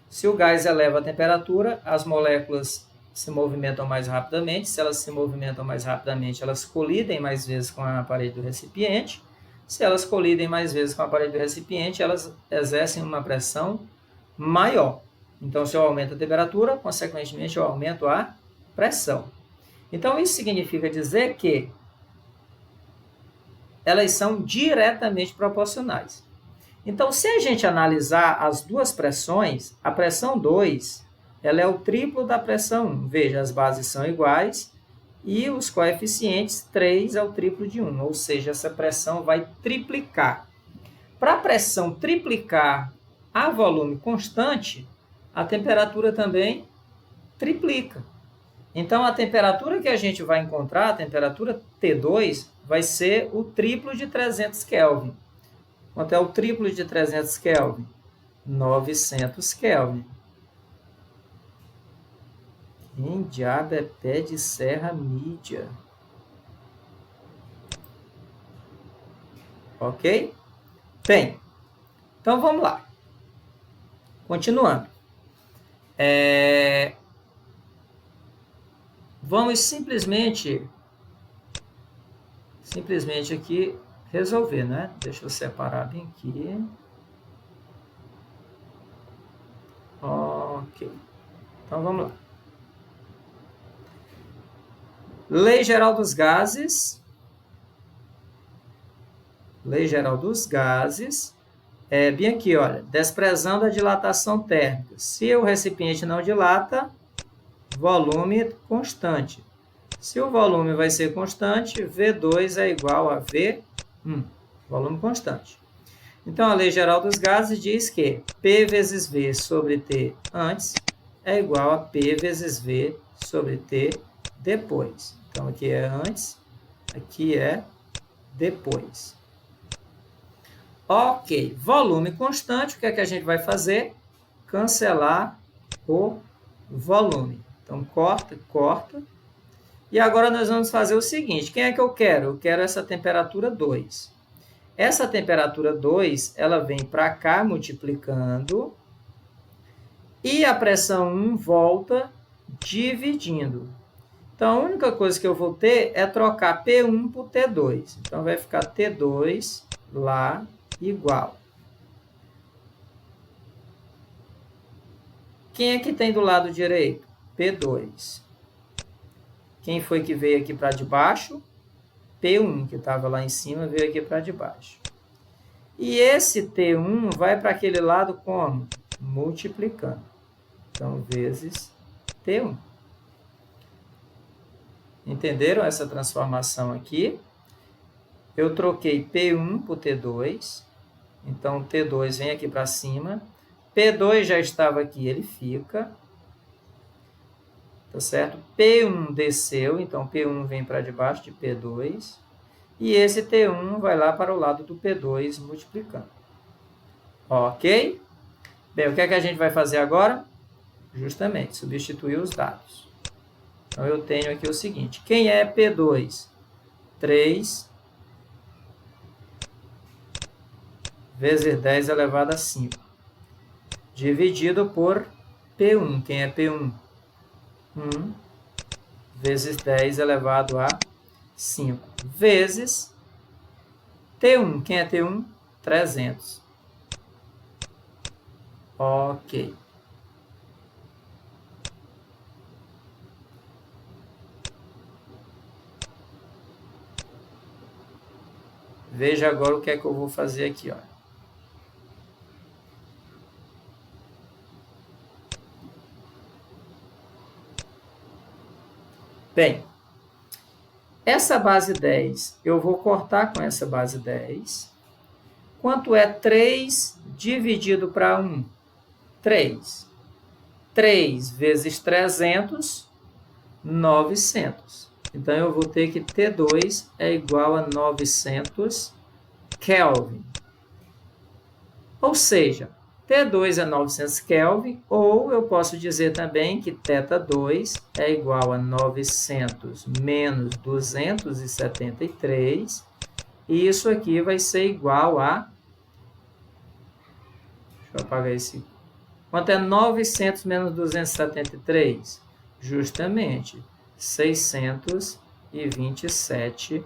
S1: Se o gás eleva a temperatura, as moléculas se movimentam mais rapidamente. Se elas se movimentam mais rapidamente, elas colidem mais vezes com a parede do recipiente. Se elas colidem mais vezes com a parede do recipiente, elas exercem uma pressão maior. Então, se eu aumento a temperatura, consequentemente, eu aumento a pressão. Então, isso significa dizer que elas são diretamente proporcionais. Então, se a gente analisar as duas pressões, a pressão 2, ela é o triplo da pressão 1. Veja, as bases são iguais e os coeficientes 3 é o triplo de 1, ou seja, essa pressão vai triplicar. Para a pressão triplicar a volume constante, a temperatura também triplica. Então, a temperatura que a gente vai encontrar, a temperatura T2, vai ser o triplo de 300 Kelvin. Quanto é o triplo de 300 Kelvin? 900 Kelvin. Quem diabo é pé de serra mídia? Ok? Bem, então vamos lá. Continuando. Vamos simplesmente aqui resolver, né? Deixa eu separar bem aqui. Ok. Então, vamos lá. Lei Geral dos Gases. Lei geral dos gases, bem aqui, olha, desprezando a dilatação térmica. Se o recipiente não dilata, volume constante. Se o volume vai ser constante, V2 é igual a V1, volume constante. Então, a lei geral dos gases diz que P vezes V sobre T antes é igual a P vezes V sobre T depois. Então, aqui é antes, aqui é depois. Ok, volume constante, o que é que a gente vai fazer? Cancelar o volume. Então, corta, corta. E agora nós vamos fazer o seguinte, quem é que eu quero? Eu quero essa temperatura 2. Essa temperatura 2, ela vem para cá multiplicando e a pressão 1 volta dividindo. Então, a única coisa que eu vou ter é trocar P1 por T2. Então, vai ficar T2 lá igual. Quem é que tem do lado direito? P2. Quem foi que veio aqui para debaixo? P1, que estava lá em cima, veio aqui para debaixo. E esse T1 vai para aquele lado como? Multiplicando. Então, vezes T1. Entenderam essa transformação aqui? Eu troquei P1 por T2. Então, T2 vem aqui para cima. P2 já estava aqui, ele fica. Tá certo? P1 desceu, então P1 vem para debaixo de P2. E esse T1 vai lá para o lado do P2 multiplicando. Ok? Bem, o que é que a gente vai fazer agora? Justamente, substituir os dados. Então, eu tenho aqui o seguinte. Quem é P2? 3 vezes 10 elevado a 5. Dividido por P1. Quem é P1? 1 vezes 10 elevado a 5. Vezes T1. Quem é T1? 300. Ok. Veja agora o que é que eu vou fazer aqui, ó. Bem, essa base 10, eu vou cortar com essa base 10. Quanto é 3 dividido para 1? 3. 3 vezes 300, 900. Então, eu vou ter que T2 é igual a 900 Kelvin. Ou seja, T2 é 900 Kelvin, ou eu posso dizer também que θ2 é igual a 900 menos 273, e isso aqui vai ser igual a... Deixa eu apagar esse... Quanto é 900 menos 273? Justamente 627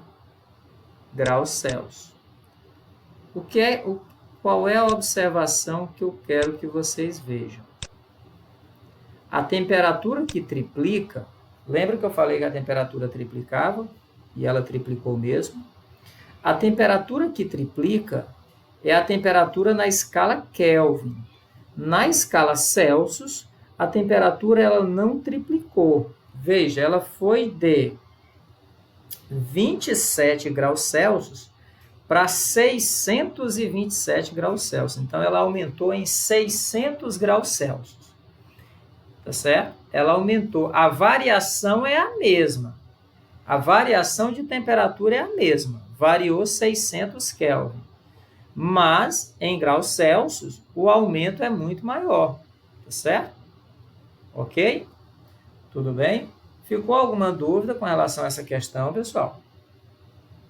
S1: graus Celsius. Qual é a observação que eu quero que vocês vejam? A temperatura que triplica, lembra que eu falei que a temperatura triplicava? E ela triplicou mesmo. A temperatura que triplica é a temperatura na escala Kelvin. Na escala Celsius, a temperatura ela não triplicou. Veja, ela foi de 27 graus Celsius para 627 graus Celsius. Então, ela aumentou em 600 graus Celsius. Tá certo? Ela aumentou. A variação é a mesma. A variação de temperatura é a mesma. Variou 600 Kelvin. Mas, em graus Celsius, o aumento é muito maior. Tá certo? Ok? Tudo bem? Ficou alguma dúvida com relação a essa questão, pessoal?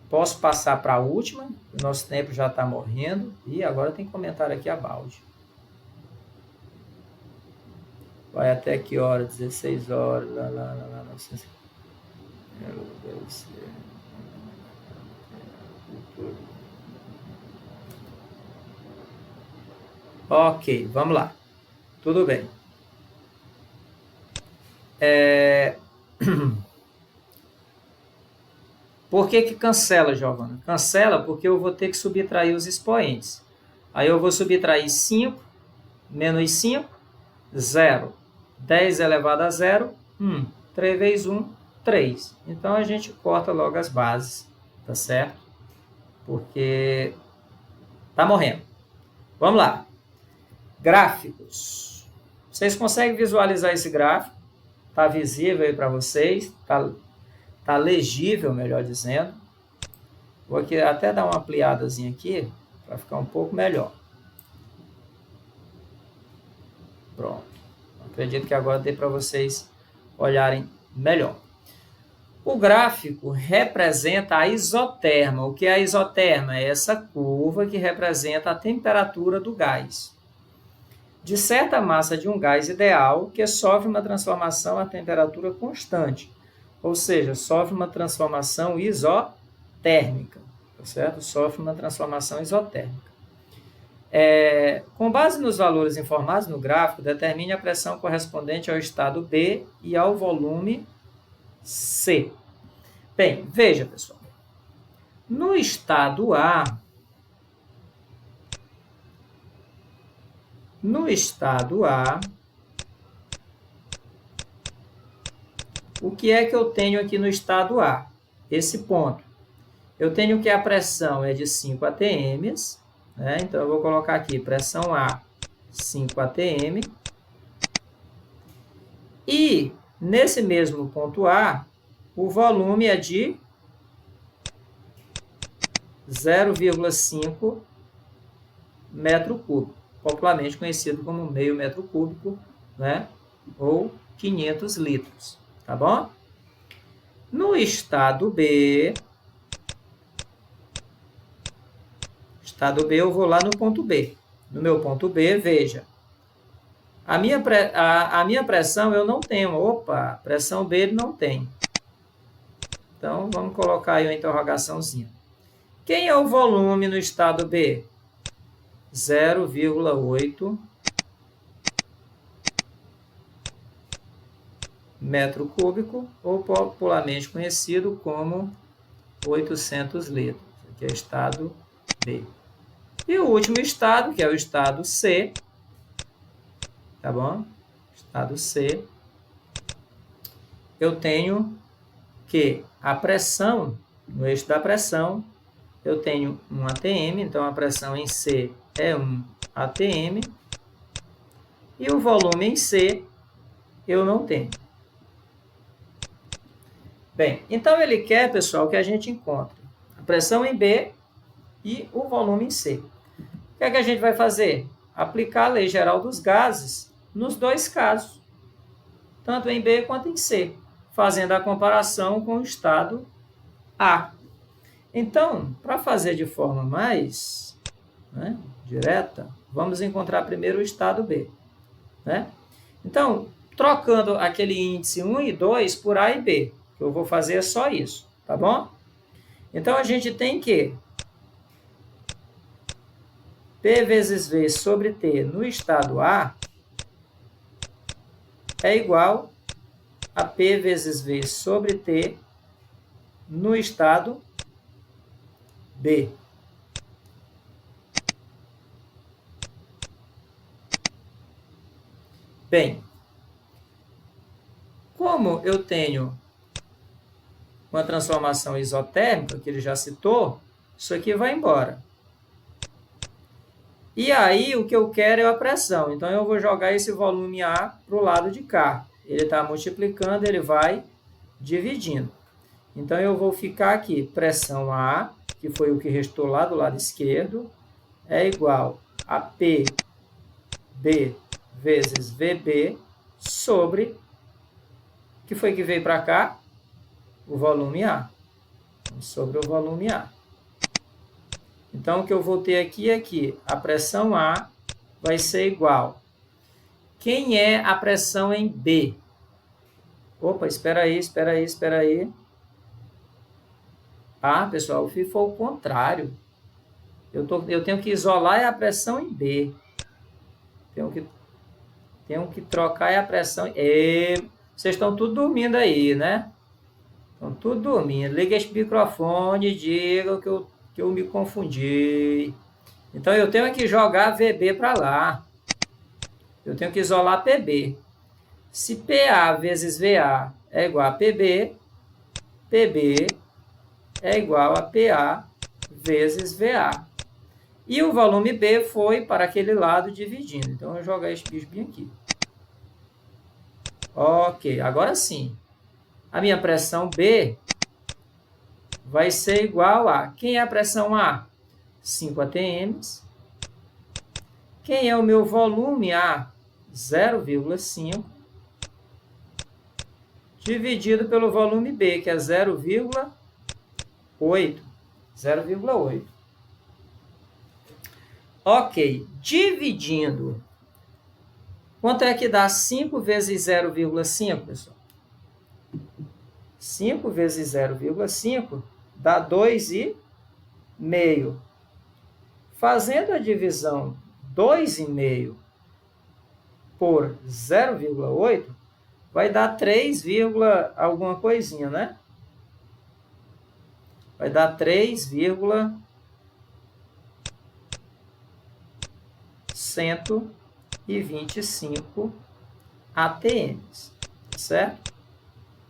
S1: Posso passar para a última? O nosso tempo já está morrendo. E agora tem comentário aqui a balde. Vai até que hora? 16 horas. Ok, vamos lá. Tudo bem. Por que que cancela, Giovana? Cancela porque eu vou ter que subtrair os expoentes. Aí eu vou subtrair 5 menos 5, 0. 10 elevado a 0, 1. 3 vezes 1, 3. Então, a gente corta logo as bases, tá certo? Porque tá morrendo. Vamos lá. Gráficos. Vocês conseguem visualizar esse gráfico? Tá visível aí para vocês? Tá legível, melhor dizendo. Vou aqui até dar uma ampliadazinha aqui, para ficar um pouco melhor. Pronto. Acredito que agora dê para vocês olharem melhor. O gráfico representa a isoterma. O que é a isoterma? É essa curva que representa a temperatura do gás. De certa massa de um gás ideal que sofre uma transformação a temperatura constante. Ou seja, sofre uma transformação isotérmica. Tá certo? Sofre uma transformação isotérmica. Com base nos valores informados no gráfico, determine a pressão correspondente ao estado B e ao volume C. Bem, veja, pessoal. No estado A, o que é que eu tenho aqui no estado A? Esse ponto. Eu tenho que a pressão é de 5 atm, né? Então, eu vou colocar aqui pressão A, 5 atm. E, nesse mesmo ponto A, o volume é de 0,5 metro cúbico, popularmente conhecido como meio metro cúbico, né? Ou 500 litros, tá bom? No estado B, eu vou lá no ponto B. No meu ponto B, veja, a minha pressão eu não tenho. Opa, pressão B ele não tem. Então, vamos colocar aí uma interrogaçãozinha. Quem é o volume no estado B? 0,8 metro cúbico, ou popularmente conhecido como 800 litros. Aqui é o estado B. E o último estado, que é o estado C, tá bom? Estado C, eu tenho que a pressão, no eixo da pressão, eu tenho 1 atm, então a pressão em C é 1 atm, e o volume em C eu não tenho. Bem, então ele quer, pessoal, que a gente encontre a pressão em B e o volume em C. O que é que a gente vai fazer? Aplicar a lei geral dos gases nos dois casos, tanto em B quanto em C, fazendo a comparação com o estado A. Então, para fazer de forma mais direta, vamos encontrar primeiro o estado B. Né? Então, trocando aquele índice 1 e 2 por A e B, que eu vou fazer só isso, tá bom? Então, a gente tem que P vezes V sobre T no estado A é igual a P vezes V sobre T no estado B. Bem, como eu tenho uma transformação isotérmica, que ele já citou, isso aqui vai embora. E aí, o que eu quero é a pressão. Então, eu vou jogar esse volume A para o lado de cá. Ele está multiplicando, ele vai dividindo. Então, eu vou ficar aqui, pressão A, que foi o que restou lá do lado esquerdo, é igual a PB vezes VB sobre, que foi que veio para cá? O volume A. Sobre o volume A. Então, o que eu vou ter aqui é que a pressão A vai ser igual. Quem é a pressão em B? Opa, espera aí. Ah, pessoal, foi o contrário. Eu tenho que isolar a pressão em B. Tenho que trocar a pressão. Vocês estão tudo dormindo aí, né? Estão tudo dormindo. Liga esse microfone e diga que eu me confundi. Então, eu tenho que jogar VB para lá. Eu tenho que isolar PB. Se PA vezes VA é igual a PB, PB é igual a PA vezes VA. E o volume B foi para aquele lado dividindo. Então, eu vou jogar esse bicho bem aqui. Ok, agora sim. A minha pressão B vai ser igual a... Quem é a pressão A? 5 atm. Quem é o meu volume A? 0,5. Dividido pelo volume B, que é 0,8. 0,8. Ok, dividindo. Quanto é que dá 5 vezes 0,5, pessoal? 5 vezes 0,5 dá 2,5. Fazendo a divisão 2,5 por 0,8, vai dar 3, alguma coisinha, né? Vai dar 3,125 atm, certo?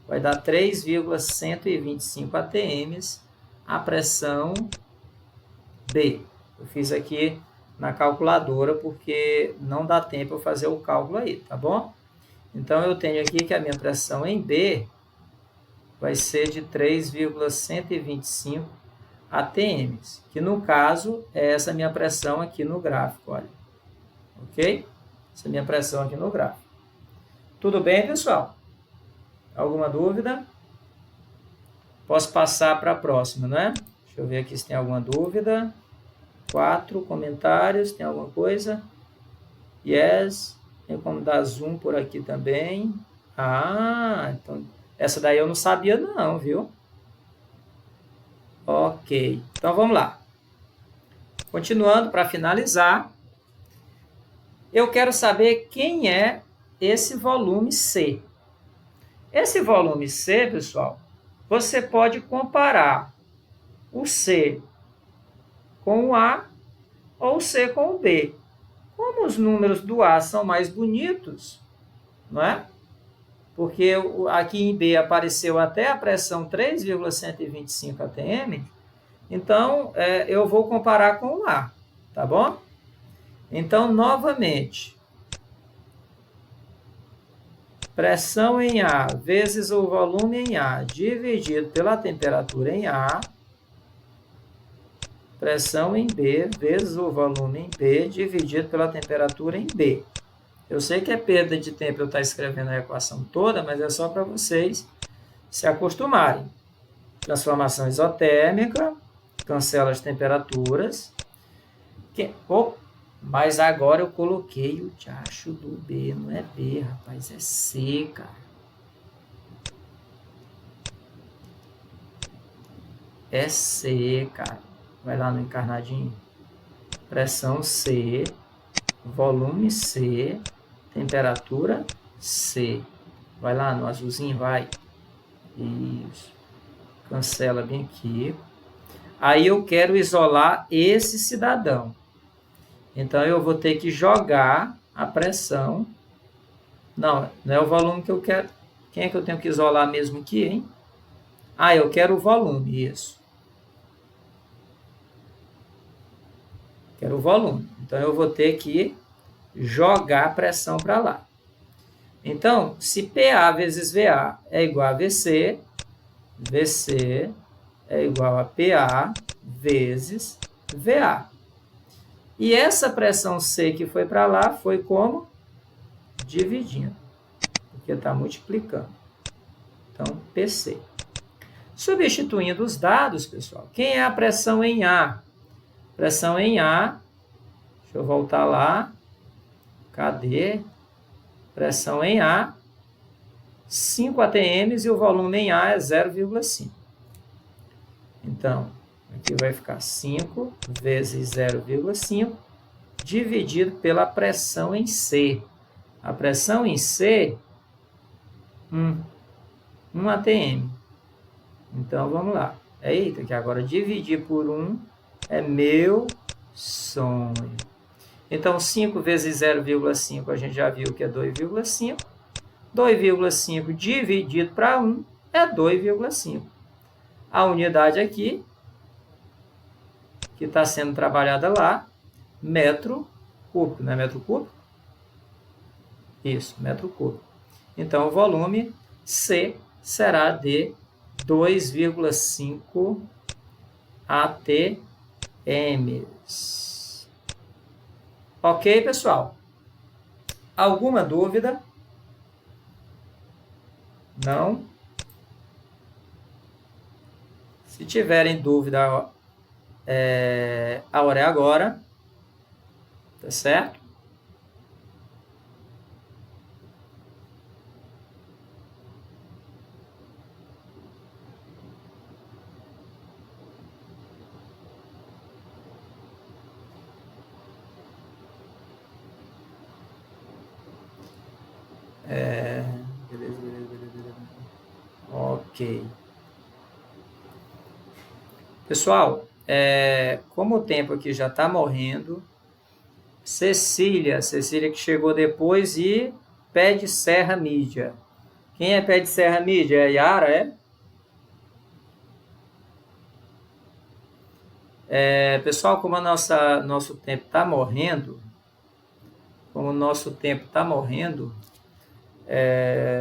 S1: Vai dar 3,125 atm a pressão B. Eu fiz aqui na calculadora porque não dá tempo eu fazer o cálculo aí, tá bom? Então, eu tenho aqui que a minha pressão em B vai ser de 3,125 atm, que no caso é essa minha pressão aqui no gráfico, olha. Ok? Essa é a minha pressão aqui no gráfico. Tudo bem, pessoal? Alguma dúvida? Posso passar para a próxima, né? Deixa eu ver aqui se tem alguma dúvida. 4 comentários, tem alguma coisa? Yes. Tem como dar zoom por aqui também. Ah, então essa daí eu não sabia não, viu? Ok, então vamos lá. Continuando para finalizar, eu quero saber quem é esse volume C. Esse volume C, pessoal, você pode comparar o C com o A ou o C com o B. Como os números do A são mais bonitos, não é? Porque aqui em B apareceu até a pressão 3,125 atm, então eu vou comparar com o A, tá bom? Então, novamente, pressão em A vezes o volume em A dividido pela temperatura em A, pressão em B vezes o volume em B dividido pela temperatura em B. Eu sei que é perda de tempo eu estar escrevendo a equação toda, mas é só para vocês se acostumarem. Transformação isotérmica, cancela as temperaturas. Mas agora eu coloquei o diacho do B, não é B, rapaz, é C, cara. É C, cara. Vai lá no encarnadinho. Pressão C, volume C, temperatura C. Vai lá no azulzinho, vai. Isso. Cancela bem aqui. Aí eu quero isolar esse cidadão. Então, eu vou ter que jogar a pressão. Não é o volume que eu quero. Quem é que eu tenho que isolar mesmo aqui, hein? Ah, eu quero o volume, isso. Quero o volume. Então, eu vou ter que jogar a pressão para lá. Então, se PA vezes VA é igual a VC, VC é igual a PA vezes VA. E essa pressão C que foi para lá foi como? Dividindo, porque está multiplicando. Então, PC. Substituindo os dados, pessoal, quem é a pressão em A? Pressão em A, deixa eu voltar lá. Cadê? Pressão em A, 5 atm e o volume em A é 0,5. Então, aqui vai ficar 5 vezes 0,5 dividido pela pressão em C. A pressão em C, 1 atm. Então, vamos lá. Eita, que agora dividir por 1 é meu sonho. Então, 5 vezes 0,5 a gente já viu que é 2,5. 2,5 dividido para 1 é 2,5. A unidade aqui, que está sendo trabalhada lá, metro cúbico, não é metro cúbico? Isso, metro cúbico. Então, o volume C será de 2,5 atms. Ok, pessoal? Alguma dúvida? Não? Se tiverem dúvida, a hora é agora. Tá certo? Beleza. Ok. Pessoal, como o tempo aqui já está morrendo, Cecília que chegou depois e Pé de Serra Mídia. Quem é Pé de Serra Mídia? É a Yara, pessoal, como nosso tempo está morrendo,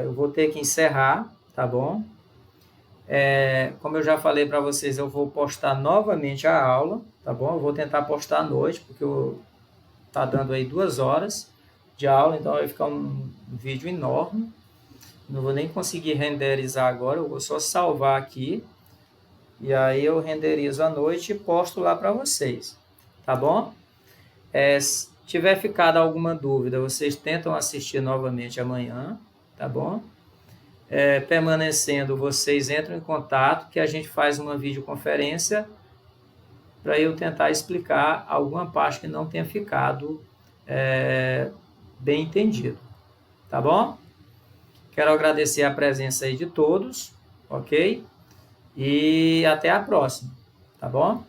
S1: eu vou ter que encerrar, tá bom? Como eu já falei para vocês, eu vou postar novamente a aula, tá bom? Eu vou tentar postar à noite, porque tá dando aí 2 horas de aula, então vai ficar um vídeo enorme. Não vou nem conseguir renderizar agora, eu vou só salvar aqui. E aí eu renderizo à noite e posto lá para vocês, tá bom? Se tiver ficado alguma dúvida, vocês tentam assistir novamente amanhã, tá bom? Permanecendo, vocês entram em contato que a gente faz uma videoconferência para eu tentar explicar alguma parte que não tenha ficado bem entendido, tá bom? Quero agradecer a presença aí de todos, ok? E até a próxima, tá bom?